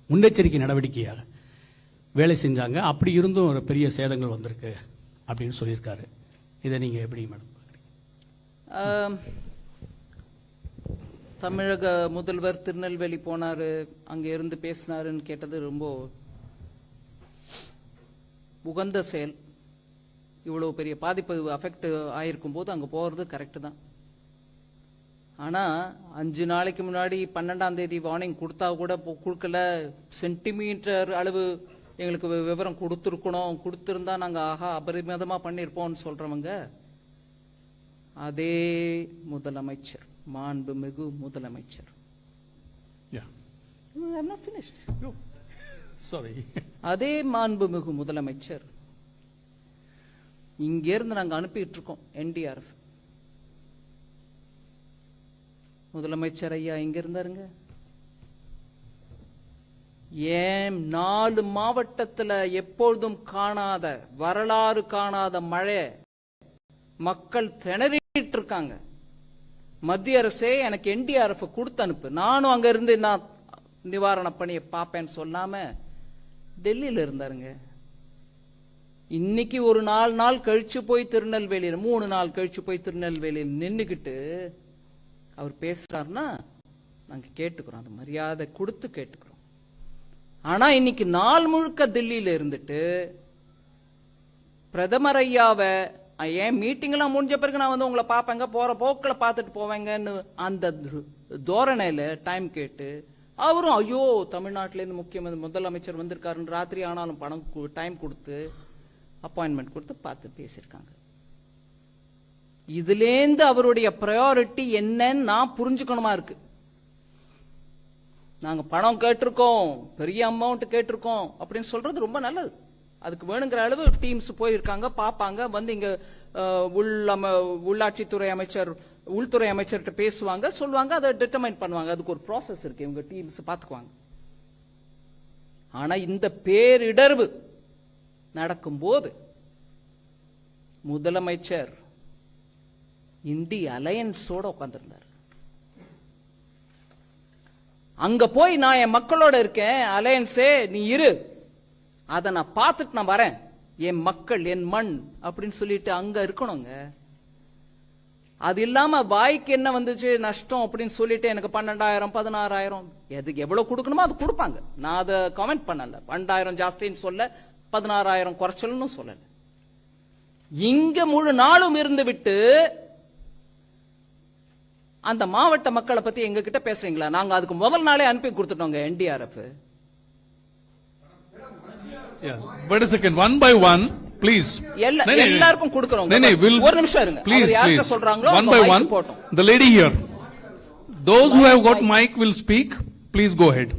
முன்னெச்சரிக்கை நடவடிக்கையாக வேலை செஞ்சாங்க. அப்படி இருந்தும் ஒரு பெரிய சேதங்கள் வந்திருக்கு அப்படின்னு சொல்லியிருக்காரு. இதை நீங்க எப்படி மேடம் பாக்குறீங்க?
தமிழக முதல்வர் திருநெல்வேலி போனாரு, அங்க இருந்து பேசினாருன்னு கேட்டது ரொம்ப உகந்த செயல். இவ்வளவு பெரிய பாதிப்பு அஃபெக்ட் ஆயிருக்கும் போது அங்க போறது கரெக்ட் தான். ஆனா 5 நாளைக்கு முன்னாடி 12ஆம் தேதி வார்னிங் கொடுத்தா கூட கொடுக்கல, சென்டிமீட்டர் அளவு எங்களுக்கு விவரம் கொடுத்துருக்கணும், கொடுத்திருந்தா நாங்க ஆஹா அபரிமிதமா பண்ணிருப்போம்னு சொல்றவங்க அதே முதலமைச்சர், மாண்புமிகு முதலமைச்சர்.
Yeah.
I'm not finished.
Go. Sorry.
அதே மாண்புமிகு முதலமைச்சர் இங்க இருந்து நாங்க அனுப்பிட்டு இருக்கோம் NDRF. முதலமைச்சர் ஐயா இங்க இருந்தாருங்க. ஏன் 4 மாவட்டத்துல எப்பொழுதும் காணாத, வரலாறு காணாத மழை, மக்கள் திணறிட்டு இருக்காங்க. மத்திய அரசே எனக்கு NDRF கொடுத்து அனுப்பு, நானும் அங்க இருந்து நான் நிவாரண பணியை பார்ப்பேன்னு சொல்லாம டெல்லியில இருந்தாருங்க. இன்னைக்கு ஒரு 4 நாள் கழிச்சு போய் திருநெல்வேலியில், 3 நாள் கழிச்சு போய் திருநெல்வேலியில் நின்னுக்கிட்டு அவர் பேசுறாருன்னா நாங்க கேட்டுக்கிறோம், அது மரியாதை கொடுத்து கேட்டுக்கிறோம். ஆனா இன்னைக்கு நாள் முழுக்க டெல்லியில இருந்துட்டு பிரதமர் ஐயாவை ஏன் மீட்டிங் எல்லாம் முடிஞ்ச பிறகு நான் வந்து உங்களை பாப்பேங்க, போற போக்கில் பார்த்துட்டு போவேங்கன்னு அந்த தோரணையில டைம் கேட்டு, அவரும் ஐயோ தமிழ்நாட்டில இருந்து முக்கிய முதலமைச்சர் வந்திருக்காருன்னு ராத்திரி ஆனாலும் பணம் டைம் கொடுத்து அப்பாயின்மெண்ட் கொடுத்து பார்த்து பேசியிருக்காங்க. இதுலேருந்து அவருடைய பிரையாரிட்டி என்னன்னு நான் புரிஞ்சுக்கணுமா இருக்கு. நாங்க பணம் கேட்டிருக்கோம், பெரிய அமௌண்ட் கேட்டிருக்கோம் அப்படின்னு சொல்றது ரொம்ப நல்லது. அதுக்கு வேணுங்கிற அளவு டீம்ஸ் போயிருக்காங்க, பாப்பாங்க, வந்து இங்க உள்ளாட்சித்துறை அமைச்சர், உள்துறை அமைச்சர்கிட்ட பேசுவாங்க, சொல்லுவாங்க, அதை டிட்டர்மைன் பண்ணுவாங்க. அதுக்கு ஒரு ப்ராசஸ் இருக்கு, இவங்க டீம்ஸ் பாத்துக்குவாங்க. ஆனா இந்த பேரிடர்வு நடக்கும்போது முதலமைச்சர் இந்திய அலையன்ஸோட உட்கார்ந்திருந்தார். அங்க போய் நான் என் மக்களோட இருக்கேன், அலையன்ஸே நீ இரு, அதை நான் பார்த்துட்டு நான் வரேன், என் மக்கள் என் மண் அப்படின்னு சொல்லிட்டு அங்க இருக்கணுங்க. அது இல்லாம வாய்க்கு என்ன வந்துச்சு நஷ்டம் அப்படின்னு சொல்லிட்டு எனக்கு 12,000 16,000 எதுக்கு எவ்வளவு கொடுக்கணுமோ அது கொடுப்பாங்க. நான் அதை கமெண்ட் பண்ணல. 12,000 ஜாஸ்தின்னு சொல்ல, 16,000 குறைச்சல்னு சொல்லல. இங்க முழு நாளும் இருந்து விட்டு அந்த மாவட்ட மக்களை பத்தி எங்க கிட்ட பேசுறீங்களா? நாங்க அதுக்கு முதல் நாளே அனுப்பி கொடுத்துட்டோங்க NDRF.
Yes. Wait a second, one by one, please.
எல்லாருக்கும் கொடுக்கிறோம். ஒரு நிமிஷம் இருங்க.
Please, please.
சொல்றாங்களோ
one by one. The lady here. Those who have got mic will speak. Please go ahead.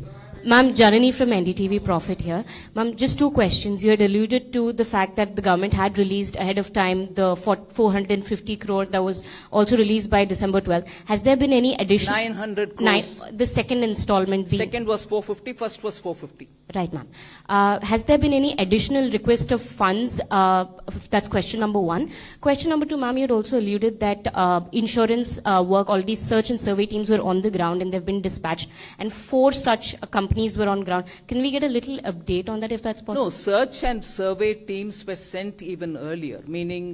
Ma'am, Janani from NDTV Profit here. Ma'am, just 2 questions. You had alluded to the fact that the government had released ahead of time the 450 crore that was also released by December 12th. Has there been any additional?
900 crores.
The second installment being?
Second was 450, first was 450.
Right, ma'am. Has there been any additional request of funds? That's question number 1. Question number 2, ma'am, you had also alluded that insurance work, all these search and survey teams were on the ground and they've been dispatched, and 4 such companies were on ground. Can we get a little update on that if that's possible?
No, search and survey teams were sent even earlier, meaning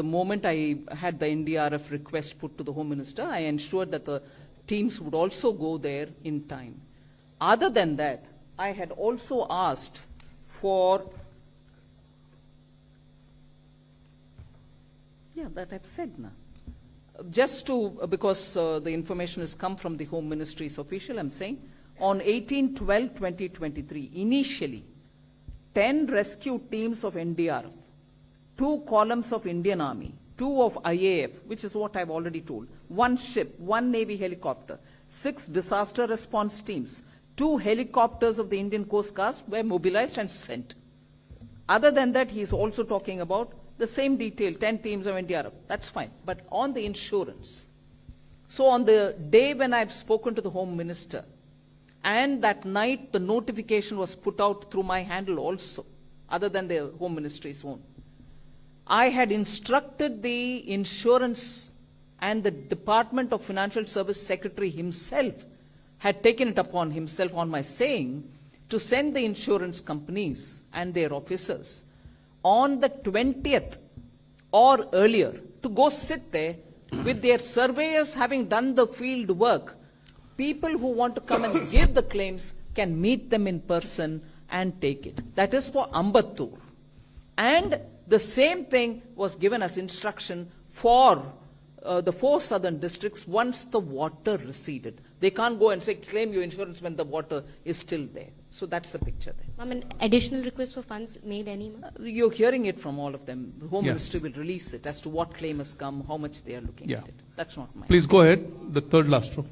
the moment I had the NDRF request put to the Home Minister, I ensured that the teams would also go there in time. Other than that, I had also asked for, that I've said now. Just to, because the information has come from the Home Ministry's official, I'm saying, on 18/12/2023, initially, 10 rescue teams of NDRF, 2 columns of Indian Army, 2 of IAF, which is what I've already told, 1 ship, 1 Navy helicopter, 6 disaster response teams, 2 helicopters of the Indian Coast Guard were mobilized and sent. Other than that, he is also talking about the same detail, 10 teams of NDRF. That's fine. But on the insurance, so on the day when I've spoken to the Home Minister, and that night the notification was put out through my handle also, other than the Home Ministry's own, I had instructed the insurance and the Department of Financial Service Secretary himself had taken it upon himself on my saying to send the insurance companies and their officers on the 20th or earlier to go sit there with their surveyors having done the field work. People who want to come and give the claims can meet them in person and take it. That is for Ambattur. And the same thing was given as instruction for the 4 southern districts once the water receded. They can't go and say claim your insurance when the water is still there. So that's the picture there.
Ma'am, an additional request for funds made any, ma'am?
You're hearing it from all of them. The Home
Yeah.
Ministry will release it as to what claim has come, how much they are looking
Yeah.
at it. That's not mine.
Please go ahead. The third last row.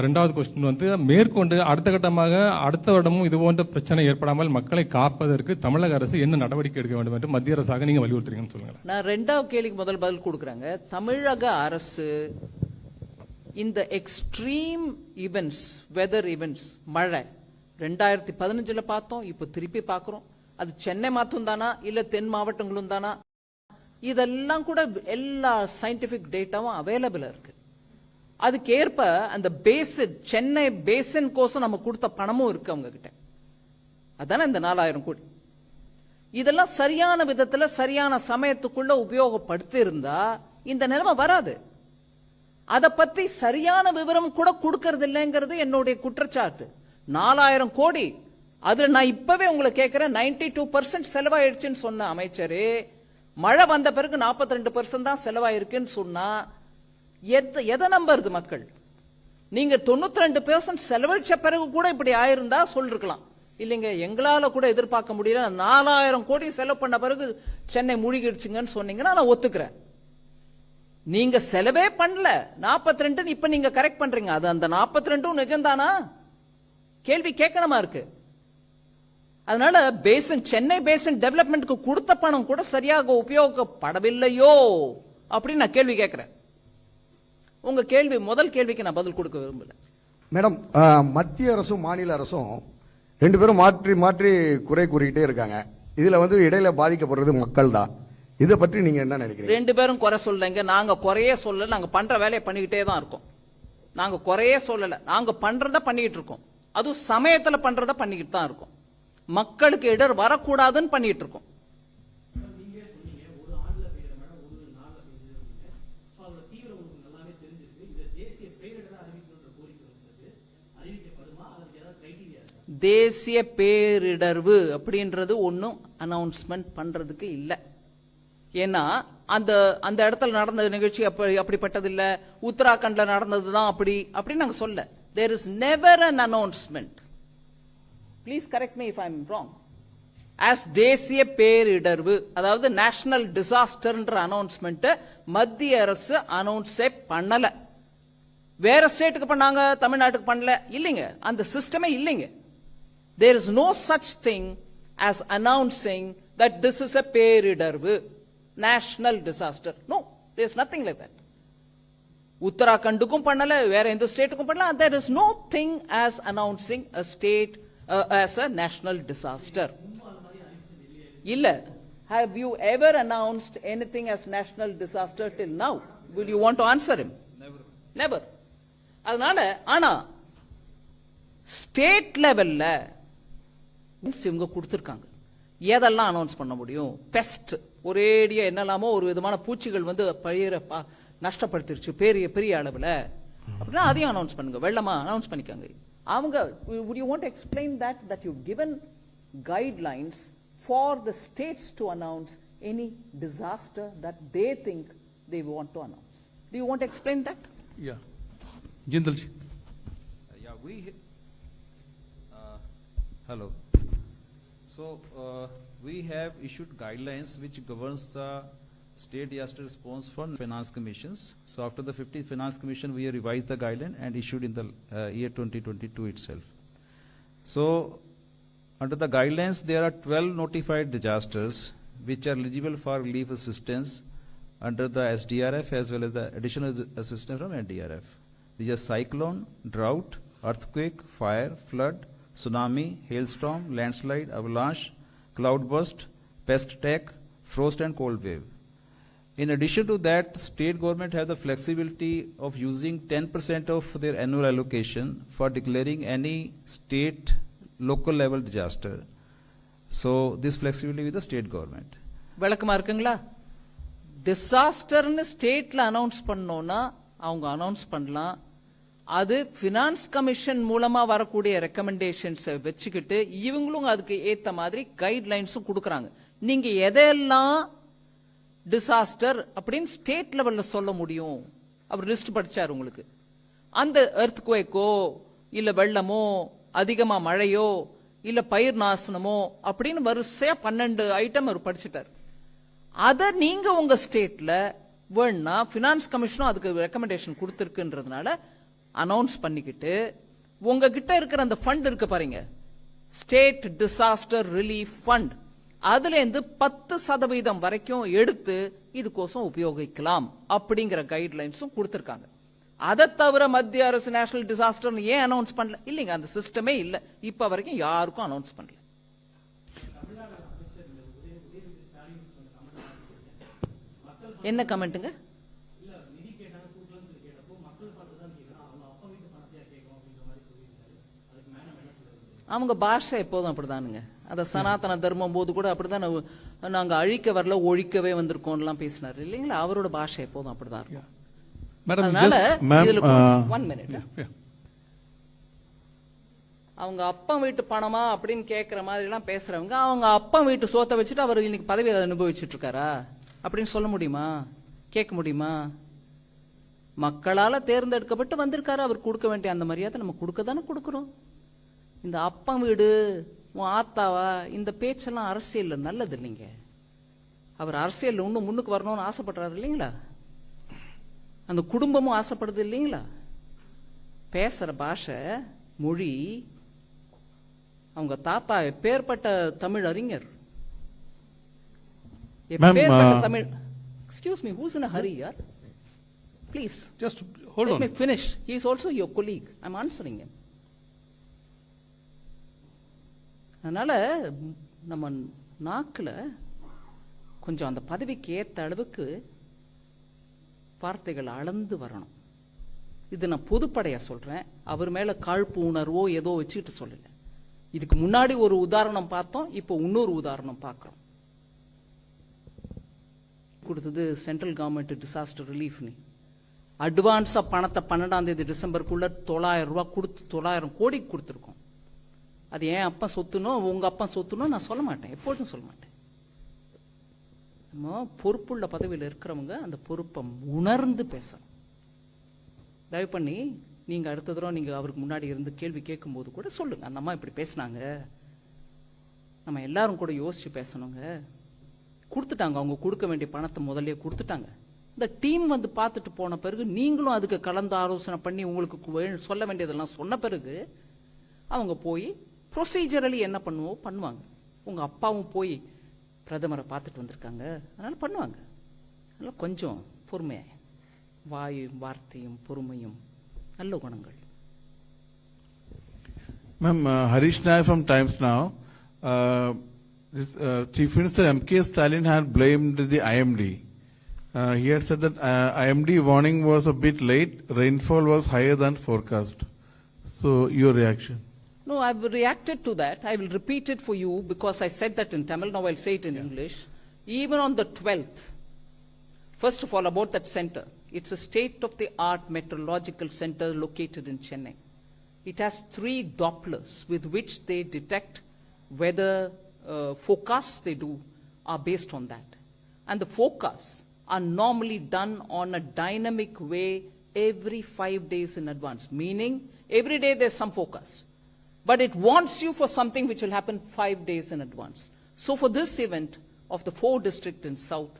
ரெண்டாவது கொஸ்டின் வந்து மேற்கொண்டு அடுத்த கட்டமாக அடுத்த வருடமும் இது போன்ற பிரச்சனை ஏற்படாமல் மக்களை காப்பதற்கு தமிழக அரசு என்ன நடவடிக்கை எடுக்க வேண்டும் என்று மத்திய அரசாக நீங்க வலியுறுத்துறீங்கன்னு சொல்லுங்க.
நான் ரெண்டாவது கேள்விக்கு முதல் பதில் கொடுக்குறாங்க. தமிழக அரசு இந்த எக்ஸ்ட்ரீம் ஈவென்ட்ஸ், வெதர் ஈவென்ட்ஸ், மழை 2015 பார்த்தோம், இப்போ திருப்பி பார்க்கிறோம். அது சென்னை மாத்தும் தானா இல்ல தென் மாவட்டங்களும் தானா, இதெல்லாம் கூட எல்லா சயின்டிபிக் டேட்டாவும் அவைலபிளா இருக்கு. அதுக்கேற்ப அந்த பேசின், சென்னை பேசின் கோசம் நம்ம கொடுத்த பணமும் இருக்கு அவங்க கிட்ட. அதான இந்த 4000 கோடி. இதெல்லாம் சரியான விதத்துல சரியான சமயத்துக்குள்ள உபயோகப்படுத்தி இருந்தா இந்த நிலைமை வராது. அத பத்தி சரியான விவரம் கூட கொடுக்கறது இல்லைங்கிறது என்னுடைய குற்றச்சாட்டு. 4000 கோடி, அதுல நான் இப்பவே உங்களை கேட்கிறேன், 92% செலவாயிடுச்சுன்னு சொன்ன அமைச்சரே, மழை வந்த பிறகு 42% தான் செலவாயிருக்குன்னு சொன்னா எதை நம்புறது மக்கள்? நீங்க 92% செலவழிச்ச பிறகு கூட இப்படி ஆயிருந்தா சொல்லிருக்கலாம். இல்லைங்க, எங்களால கூட எதிர்பார்க்க முடியல, 4000 கோடி செலவு பண்ண பிறகு சென்னை மூழ்கிடுச்சுங்கன்னு சொன்னீங்கன்னா நான் ஒத்துக்கிறேன். நீங்க செலவே பண்ணல, 42 இப்ப நீங்க கரெக்ட் பண்றீங்க. அது அந்த 42 நிஜம்தானா? கேள்வி கேட்கணுமா இருக்கு. அதனால பேசின், சென்னை பேசின் டெவலப்மெண்ட்க்கு கொடுத்த பணம் கூட சரியாக உபயோகப்படவில்லையோ அப்படின்னு நான் கேள்வி கேட்கிறேன். உங்க கேள்வி, முதல் கேள்விக்கு நான் பதில் கொடுக்க விரும்பல.
மேடம், மத்திய அரசும் மாநில அரசும் ரெண்டு பேரும் மாற்றி மாற்றி குறை கூறிக்கிட்டே இருக்காங்க. இதுல வந்து இடையில பாதிக்கப்படுறது மக்கள் தான். இதை பற்றி நீங்க என்ன நினைக்கிறீங்க?
ரெண்டு பேரும் குறை சொல்லலைங்க, நாங்க குறையே சொல்லல. நாங்க பண்ற வேலையை பண்ணிக்கிட்டே தான் இருக்கோம். நாங்க குறையே சொல்லல, நாங்க பண்றத பண்ணிட்டு இருக்கோம். அதுவும் சமயத்துல பண்றத பண்ணிக்கிட்டு தான் இருக்கோம். மக்களுக்கு இடர் வரக்கூடாதுன்னு பண்ணிட்டு இருக்கோம். தேசிய பேரிடர்வு அப்படின்றது ஒன்னும் அனௌன்ஸ்மெண்ட் பண்றதுக்கு இல்ல. ஏன்னா அந்த அந்த இடத்துல நடந்த நிகழ்ச்சி அப்படிப்பட்டது இல்ல, உத்தராகண்ட்ல நடந்ததுதான் அப்படி நாங்க சொல்ல. There is never an announcement. Please correct me if I am wrong. As தேசிய பேரிடர்வு, அதாவது நேஷனல் டிசாஸ்டர்ன்ற அனௌன்ஸ்மெண்ட் மத்திய அரசு அனௌன்ஸே பண்ணல. வேற ஸ்டேட்டுக்கு பண்ணாங்க, தமிழ்நாட்டுக்கு பண்ணல. இல்லைங்க, அந்த சிஸ்டமே இல்லைங்க. There is no such thing as announcing that this is a பேரிடர்வு, national disaster. No, there is nothing like that. உத்தராகண்டுக்கும் பண்ணல, வேற எந்த ஸ்டேட்டுக்கும் பண்ணல. There is no thing as announcing a state as a national disaster. இல்ல. Have you ever announced anything as national disaster till now? Will you want to answer him? Never. அதனால ஆனா ஸ்டேட் லெவல்ல இவங்க கொடுத்திருக்காங்க. எதெல்லாம் அனௌன்ஸ் பண்ண முடியும்? பெஸ்ட், ஒரேடியா என்னெல்லாமோ ஒரு விதமான பூச்சிகள் வந்து பயிரை நஷ்டப்படுத்திருச்சு பெரிய அளவுல அப்படின்னா அதையும் அனௌன்ஸ் பண்ணுங்க. வெள்ளமா அனௌன்ஸ் பண்ணிக்காங்க. அவங்க would you want to explain that you've given guidelines for the states to announce any disaster that they think they want to announce? Do you want to explain that?
Yeah. Jindal ji.
Yeah, hello. So we have issued guidelines which governs the state disaster response for finance commissions. So after the 50th finance commission, we have revised the guideline and issued in the year 2022 itself. So under the guidelines, there are 12 notified disasters which are eligible for relief assistance under the SDRF as well as the additional assistance from NDRF. These are cyclone, drought, earthquake, fire, flood, tsunami, hailstorm, landslide, avalanche, cloudburst, pest attack, frost and cold wave. In addition to that, state government have the flexibility of using 10% of their annual allocation for declaring any state local level disaster. So this flexibility with the state government.
விளக்கமா இருக்குங்களா? டிசாஸ்டர்னு ஸ்டேட்ல அனௌன்ஸ் பண்ணோம்னா அவங்க அனௌன்ஸ் பண்ணலாம். அது பினான்ஸ் கமிஷன் மூலமா வரக்கூடிய ரெக்கமெண்டேஷன்ஸ் வச்சுக்கிட்டு இவங்களும் அதுக்கு ஏத்த மாதிரி கைட்லைன்ஸும் கொடுக்கறாங்க. நீங்க எதெல்லாம் டிசாஸ்டர் அப்படின்னு ஸ்டேட் லெவல்ல சொல்ல முடியும். அவர் லிஸ்ட் படிச்சார் உங்களுக்கு. அந்த எர்த்குவேக்கோ இல்ல வெள்ளமோ அதிகமா மழையோ இல்ல பயிர் நாசனமோ அப்படின்னு வரிசையா 12 ஐட்டம் அவர் படிச்சுட்டார். அத நீங்க உங்க ஸ்டேட்ல வேணா பினான்ஸ் கமிஷனும் அதுக்கு ரெக்கமெண்டேஷன் கொடுத்திருக்குன்றதுனால அனௌன்ஸ் பண்ணிக்கிட்டு உங்ககிட்ட இருக்கிற அந்த ஃபண்ட் இருக்கு பாருங்க, ஸ்டேட் டிசாஸ்டர் ரிலீஃப் ஃபண்ட், அதுல இருந்து 10% வரைக்கும் எடுத்து இதுக்கோசம் உபயோகிக்கலாம் அப்படிங்கிற கைட்லைன்ஸும் கொடுத்திருக்காங்க. அதை தவிர மத்திய அரசு நேஷனல் டிசாஸ்டர் ஏன் அனௌன்ஸ் பண்ணல? இல்லைங்க, அந்த சிஸ்டமே இல்ல. இப்ப வரைக்கும் யாருக்கும் அனௌன்ஸ் பண்ணல. என்ன கமெண்ட்டுங்க? அவங்க பாஷை எப்போதும் அப்படிதானுங்க. அத சனாதன தர்மம் போது கூட அப்படிதான் நாங்க அழிக்க வரல ஒழிக்கவே வந்திருக்கோம் பேசினாரு இல்லைங்களா? அவரோட பாஷை எப்போதும் அப்படிதான் இருக்கும். One minute. அவங்க அப்பா வீட்டு பணமா அப்படின்னு கேட்கிற மாதிரி எல்லாம் பேசுறவங்க அவங்க அப்பா வீட்டு சோத்தை வச்சுட்டு அவர் இன்னைக்கு பதவி அனுபவிச்சுட்டு இருக்காரா அப்படின்னு சொல்ல முடியுமா? கேட்க முடியுமா? மக்களால தேர்ந்தெடுக்கப்பட்டு வந்திருக்காரு. அவர் கொடுக்க வேண்டிய அந்த மரியாதை நம்ம கொடுக்க தானே கொடுக்கிறோம். இந்த அப்பா வீடு உன் ஆத்தாவா இந்த பேச்செல்லாம் அரசியல் நல்லது இல்லைங்க. அவர் அரசியல் இன்னும் முன்னுக்கு வரணும்னு ஆசைப்படுறாரு இல்லைங்களா? அந்த குடும்பமும் ஆசைப்படுது இல்லைங்களா? பேசுற பாஷை மொழி. அவங்க தாத்தா எப்பேற்பட்ட தமிழ் அறிஞர், எப்பேற்பட்ட Tamil. Excuse me, who's in a hurry, yaar? Please.
Just hold
Let
on.
me finish. He is also your colleague. I'm answering him. அதனால நம்ம நாக்குல கொஞ்சம் அந்த பதவிக்கு ஏத்த அளவுக்கு வார்த்தைகள் அளந்து வரணும். இது நான் பொதுப்படையா சொல்றேன். அவர் மேல காழ்ப்பு உணர்வோ ஏதோ வச்சுக்கிட்டு சொல்லல. இதுக்கு முன்னாடி ஒரு உதாரணம் பார்த்தோம், இப்போ இன்னொரு உதாரணம் பார்க்கிறோம். கொடுத்தது சென்ட்ரல் கவர்மெண்ட் டிசாஸ்டர் ரிலீஃப். அட்வான்ஸா பணத்தை 12ஆம் தேதி டிசம்பருக்குள்ள 900 ரூபாய் கொடுத்து 900 கோடி கொடுத்துருக்கோம். அது ஏன் அப்பா சொத்துனோ உங்க அப்பா சொத்துனோ நான் சொல்ல மாட்டேன், எப்பொழுதும் சொல்ல மாட்டேன். நம்ம பொறுப்புள்ள பதவியில் இருக்கிறவங்க அந்த பொறுப்பை உணர்ந்து பேசணும். தயவு பண்ணி நீங்க அடுத்த தடவை நீங்க அவருக்கு முன்னாடி இருந்து கேள்வி கேட்கும் போது கூட சொல்லுங்க, அந்த அம்மா இப்படி பேசினாங்க, நம்ம எல்லாரும் கூட யோசிச்சு பேசணுங்க. கொடுத்துட்டாங்க, அவங்க கொடுக்க வேண்டிய பணத்தை முதல்ல கொடுத்துட்டாங்க. இந்த டீம் வந்து பார்த்துட்டு போன பிறகு நீங்களும் அதுக்கு கலந்து ஆலோசனை பண்ணி உங்களுக்கு சொல்ல வேண்டியதெல்லாம் சொன்ன பிறகு அவங்க போய் ப்ரொசீஜரலி என்ன பண்ணுவாங்க. உங்க அப்பாவும் போய் பிரதமரை பார்த்துட்டு வந்திருக்காங்க, அதனால பண்ணுவாங்க. அதனால கொஞ்சம் பொறுமையா, வாயும் வார்த்தையும் பொறுமையும் நல்ல குணங்கள்.
Ma'am, Harish Nair from Times Now. Chief Minister mkstalin had blamed the IMD. He had said that IMD warning was a bit late, rainfall was higher than forecast. So, your reaction?
No, I've reacted to that. I will repeat it for you because I said that in Tamil. Now I'll say it in English. Even on the 12th, first of all, about that center. It's a state-of-the-art meteorological center located in Chennai. It has 3 Dopplers with which they detect weather forecasts they do are based on that. And the forecasts are normally done on a dynamic way every 5 days in advance, meaning every day there's some forecast. But it warns you for something which will happen 5 days in advance. So for this event of the 4 districts in South,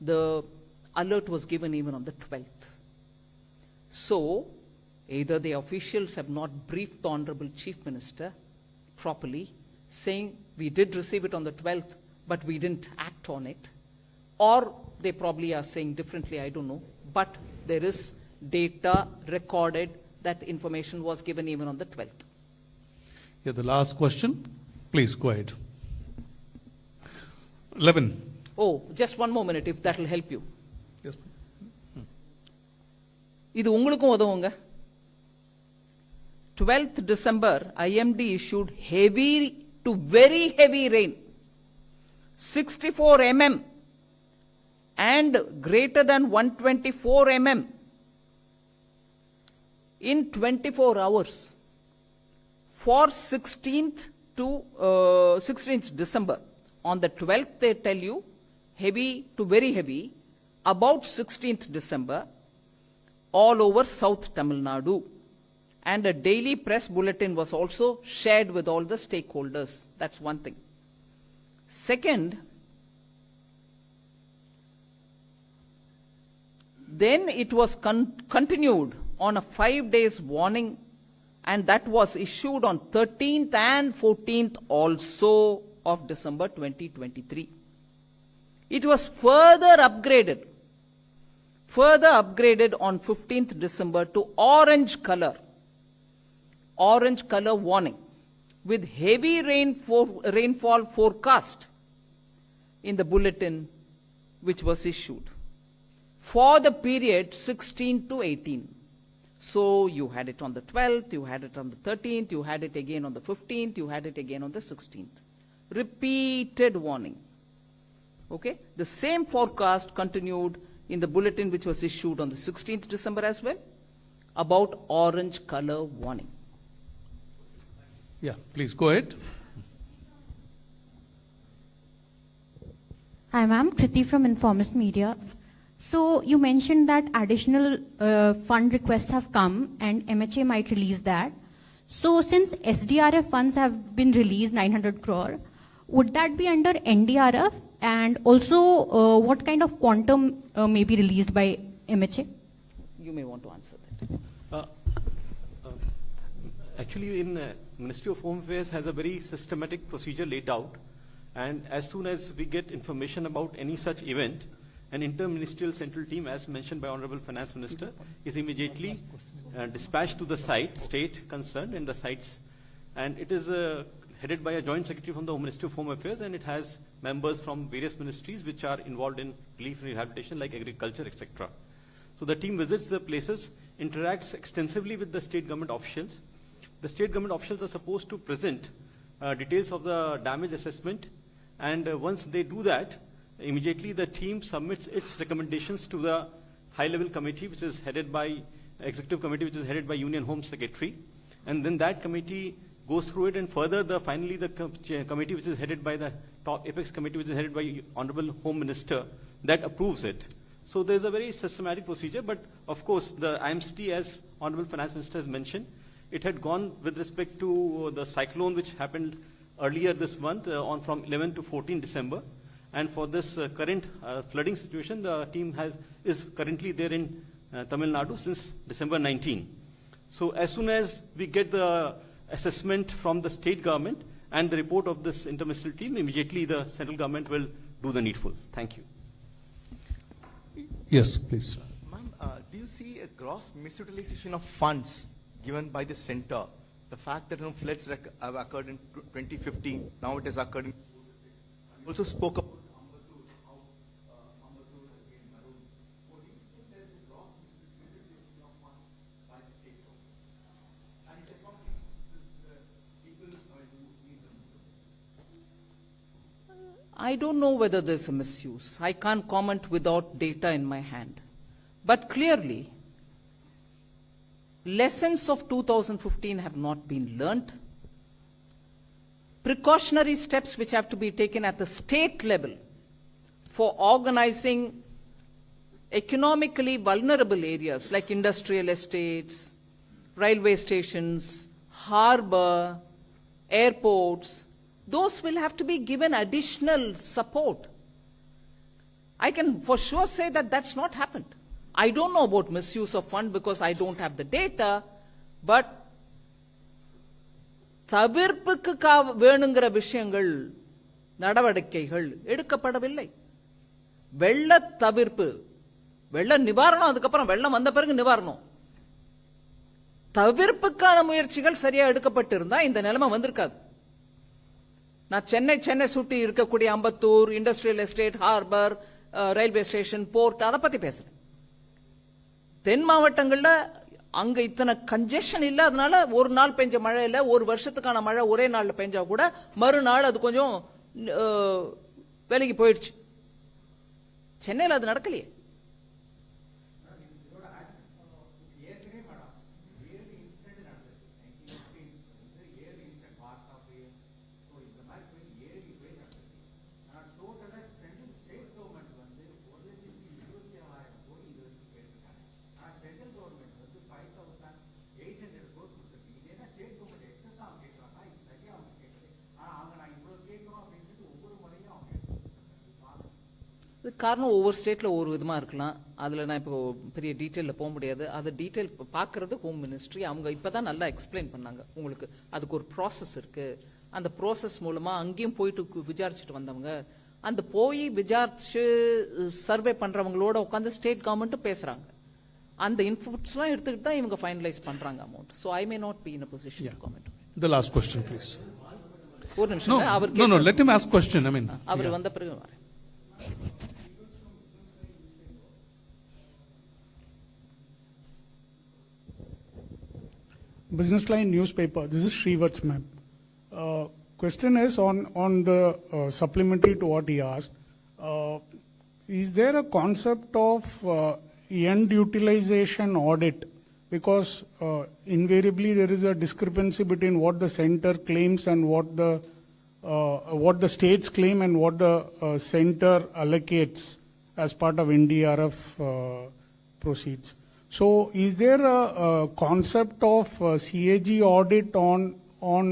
the alert was given even on the 12th. So either the officials have not briefed the Honorable Chief Minister properly, saying we did receive it on the 12th, but we didn't act on it, or they probably are saying differently, I don't know. But there is data recorded that information was given even on the 12th.
Yeah, the last question. Please go ahead. 11.
Oh, just one more minute if that will help you.
Yes.
இது உங்களுக்கும் உதவுங்க. 12th December, IMD issued heavy to very heavy rain, 64 mm and greater than 124 mm in 24 hours for 16th December. On the 12th, they tell you heavy to very heavy, about 16th December, all over South Tamil Nadu. And a daily press bulletin was also shared with all the stakeholders. That's one thing. Second, then it was continued on a 5 days warning, and that was issued on 13th and 14th also of December 2023. It was further upgraded on 15th December to orange color warning with heavy rainfall forecast in the bulletin which was issued for the period 16 to 18. So you had it on the 12th, you had it on the 13th, you had it again on the 15th, you had it again on the 16th. Repeated warning. Okay? The same forecast continued in the bulletin which was issued on the 16th December as well about orange color warning.
Yeah, please go ahead.
Hi ma'am, Kriti from Informist Media. So you mentioned that additional fund requests have come and MHA might release that. So since SDRF funds have been released 900 crore, would that be under NDRF? And also what kind of quantum may be released by MHA?
You may want to answer that.
Actually, Ministry of Home Affairs has a very systematic procedure laid out, and as soon as we get information about any such event, an inter-ministerial central team, as mentioned by Honorable Finance Minister, is immediately dispatched to the state concerned in the sites, and it is headed by a joint secretary from the Ministry of Home Affairs, and it has members from various ministries which are involved in relief and rehabilitation like agriculture, etc. So the team visits the places, interacts extensively with the state government officials. The state government officials are supposed to present details of the damage assessment, and once they do that, immediately the team submits its recommendations to the high-level committee, which is headed by executive committee, which is headed by Union Home Secretary, and then that committee goes through it, and further finally the committee, which is headed by the top apex committee, which is headed by Honorable Home Minister, that approves it. So there's a very systematic procedure, but of course the IMCT, as Honorable Finance Minister has mentioned, it had gone with respect to the cyclone which happened earlier this month from 11 to 14 December. And for this current flooding situation, the team is currently there in Tamil Nadu since December 19. So as soon as we get the assessment from the state government and the report of this interministerial team, immediately the central government will do the needful. Thank you.
Yes, please.
Ma'am, do you see a gross misutilization of funds given by the center? The fact that floods have occurred in 2015, now it has occurred in... Also spoke about how Ambattur has been marooned. What do you think there is a gross misutilization of funds by the state government? And it has not reached the people who need them.
I don't know whether there's a misuse. I can't comment without data in my hand. But clearly, lessons of 2015 have not been learnt. Precautionary steps which have to be taken at the state level for organizing economically vulnerable areas like industrial estates, railway stations, harbor, airports, those will have to be given additional support. I can for sure say that that's not happened. I don't know about misuse of fund because I don't have the data, but தவிர்ப்புக்கு வேணுங்கிற விஷயங்கள் நடவடிக்கைகள் எடுக்கப்படவில்லை. வெள்ள தவிர்ப்பு, வெள்ள நிவாரணம், அதுக்கப்புறம் வெள்ளம் வந்த பிறகு நிவாரணம், தவிர்ப்புக்கான முயற்சிகள் சரியா எடுக்கப்பட்டிருந்தா இந்த நிலைமை வந்திருக்காது. நான் சென்னை சுற்றி இருக்கக்கூடிய Ambattur, industrial estate, harbour, railway station, port, அதை பத்தி பேசுறேன். தென் மாவட்டங்கள்ல அங்க இத்தனை கன்ஜெஷன் இல்ல, அதனால ஒரு நாள் பெஞ்ச மழை இல்ல, ஒரு வருஷத்துக்கான மழை ஒரே நாள்ல பெஞ்சா கூட மறுநாள் அது கொஞ்சம் வேலைக்கு போயிடுச்சு. சென்னையில் அது நடக்கலையே. இதுக்கு காரணம் ஒவ்வொரு ஸ்டேட்ல ஒவ்வொரு விதமா இருக்கலாம். அதுல நான் இப்போ பெரிய டீட்டெயில்ல போக முடியாது. அது டீட்டெயில் பாக்குறது ஹோம் மினிஸ்ட்ரி. அவங்க இப்பதான் நல்லா எக்ஸ்பிளைன் பண்ணாங்க. உங்களுக்கு அதுக்கு ஒரு ப்ராசஸ் இருக்கு. அந்த ப்ராசஸ் மூலமா அங்கேயும் போயிட்டு விசாரிச்சுட்டு வந்தவங்க, அந்த போய் விசாரிச்சு சர்வே பண்றவங்களோட உட்காந்து ஸ்டேட் கவர்மெண்ட் பேசுறாங்க. அந்த இன்புட்ஸ்லாம் எடுத்துக்கிட்டு தான் இவங்க ஃபைனலைஸ் பண்றாங்க amount. So I may not be in a position to comment.
The last question, please.
ஒரு நிமிஷம் அவர்
No, let him ask question. I mean,
அவர் வந்த பிறகு வரேன்.
Business Line newspaper. This is Srivat's ma'am. Question is on the supplementary to what he asked. Is there a concept of end utilization audit? Because invariably there is a discrepancy between what the center claims and what the states claim and what the center allocates as part of NDRF proceeds. So is there a concept of CAG audit on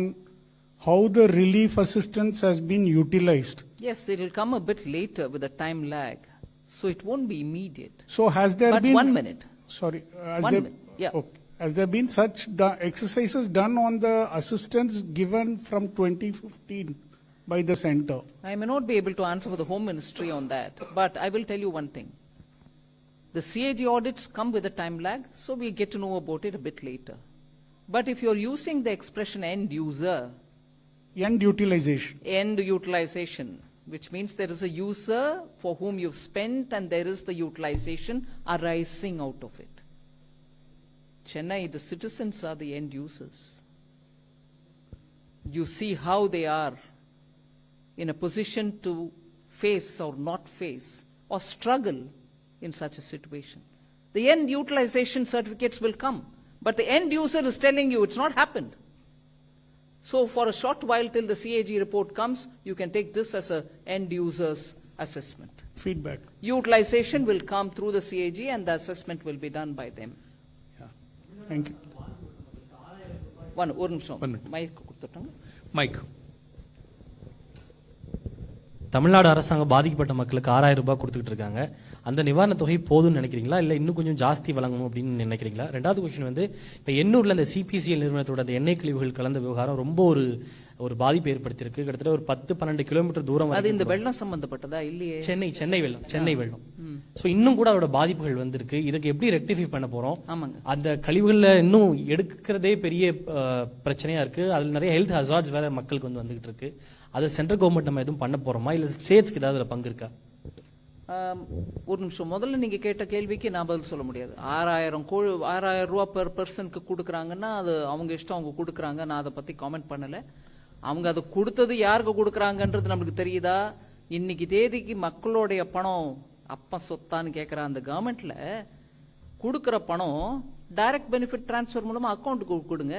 how the relief assistance has been utilized?
Yes, it will come a bit later with a time lag. So it won't be immediate.
So has there
But
been...
1 minute.
Sorry.
Yeah.
Okay. Has there been such exercises done on the assistance given from 2015 by the center?
I may not be able to answer for the Home Ministry on that, but I will tell you one thing. The CAG audits come with a time lag, so we'll get to know about it a bit later. But if you're using the expression end user,
End utilization.
end utilization, which means there is a user for whom you've spent and there is the utilization arising out of it. Chennai, the citizens are the end users. You see how they are in a position to face or not face or struggle in such a situation. The end utilization certificates will come, but the end user is telling you it's not happened. So for a short while till the CAG report comes, you can take this as a end user's assessment.
Feedback.
Utilization will come through the CAG and the assessment will be done by them.
Thank you.
ஒரு நிமிஷம் மைக் கொடுத்துட்டாங்க.
Mike.
தமிழ்நாடு அரசாங்கம் பாதிக்கப்பட்ட மக்களுக்கு 6000 ரூபாய் கொடுத்துக்கிட்டு இருக்காங்க. அந்த நிவாரண தொகை போதும்னு நினைக்கிறீங்களா, இல்ல இன்னும் கொஞ்சம் ஜாஸ்தி வழங்கணும் அப்படின்னு நினைக்கிறீங்களா? ரெண்டாவது கொஸ்டின் வந்து, இப்ப எண்ணூர்ல இந்த சிபிசிஎல் நிறுவனத்தோட அந்த எண்ணெய் கழிவுகள் கலந்த விவகாரம் ரொம்ப ஒரு பாதிப்பு ஏற்படுத்தியிருக்கு. கிட்டத்தட்ட ஒரு 10-12 கிலோமீட்டர் தூரம்.
அது இந்த வெள்ளம் சம்பந்தப்பட்டதா இல்லையே?
சென்னை வெள்ளம். சோ இன்னும் கூட அதோட பாதிப்புகள் வந்திருக்கு. இதுக்கு எப்படி ரெக்டிஃபை பண்ண போறோம்? அந்த கழிவுகள்ல இன்னும் எடுக்கிறதே பெரிய பிரச்சனையா இருக்கு. அதுல நிறைய ஹெல்த் ஹசார்ட்ஸ் வேற மக்களுக்கு வந்துகிட்டு இருக்கு. அதை சென்ட்ரல் கவர்மெண்ட் நம்ம எதுவும் பண்ண போறோமா, இல்ல ஸ்டேட்ஸ்க்கு ஏதாவது பங்கு இருக்கா?
ஒரு நிமிஷம், முதல்ல நீங்க கேட்ட கேள்விக்கு நான் பதில் சொல்ல முடியாது. 6000 ரூபாய் பெர் பர்சனுக்கு கொடுக்குறாங்கன்னா அது அவங்க இஷ்டம், அவங்க கொடுக்குறாங்க. நான் அதை பத்தி காமெண்ட் பண்ணல. அவங்க அதை கொடுத்தது யாருக்கு கொடுக்குறாங்கன்றது நம்மளுக்கு தெரியுதா? இன்னைக்கு தேதிக்கு மக்களுடைய பணம் அப்ப சொத்தான்னு கேட்கிற அந்த கவர்மெண்ட்ல கொடுக்கிற பணம் டைரக்ட் பெனிஃபிட் டிரான்ஸ்பர் மூலமா அக்கௌண்ட்டுக்கு கொடுங்க.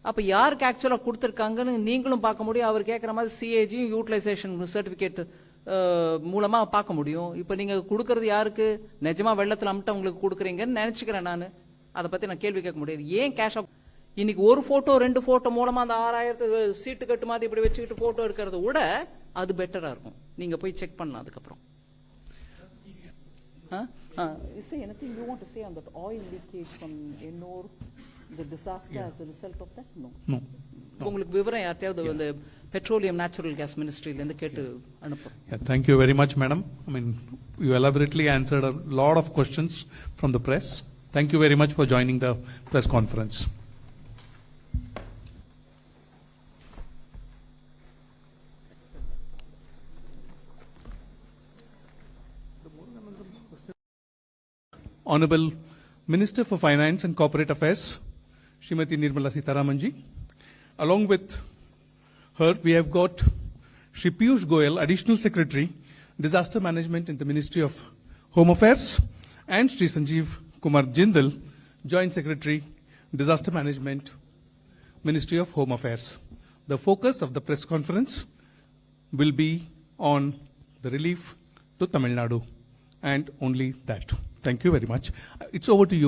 அப்ப யாருக்கு ஆக்சுவலா கொடுத்திருக்காங்கன்னு நீங்களும் பார்க்க முடியும். அவர் கேட்கிற மாதிரி சிஏஜி யூட்டிலைசேஷன் சர்டிபிகேட் மூலமா பார்க்க முடியும். இப்ப நீங்க கொடுக்கறது யாருக்கு? நிஜமா வெள்ளத்துல அமிட்ட உங்களுக்கு கொடுக்குறீங்கன்னு நினைச்சுக்கிறேன் நான். அதை பத்தி நான் கேள்வி கேட்க முடியாது. ஏன் கேஷ் இன்னைக்கு ஒரு போட்டோ 2 போட்டோ மூலமா அந்த 6000 சீட்டு கட்டு மாதிரி இப்படி வச்சுக்கிட்டு போட்டோ எடுக்கிறத விட அது பெட்டரா இருக்கும். நீங்க போய் செக் பண்ணலாம். அதுக்கப்புறம் is there anything you want to say on that oil leakage from Ennore, the disaster as a result of that? No. உங்களுக்கு விவரம் யார்ட்டையாவது அந்த பெட்ரோலியம் நேச்சுரல் கேஸ் மினிஸ்ட்ரியில இருந்து கேட்டு அனுப்புறோம்.
Thank you very much, madam. I mean, you elaborately answered a lot of questions from the press. Thank you very much for joining the press conference. Honorable Minister for Finance and Corporate Affairs, Srimati Nirmala Sitharaman ji. Along with her, we have got Shri Piyush Goyal, Additional Secretary, Disaster Management in the Ministry of Home Affairs, and Shri Sanjeev Kumar Jindal, Joint Secretary, Disaster Management, Ministry of Home Affairs. The focus of the press conference will be on the relief to Tamil Nadu, and only that. Thank you very much. It's over to you.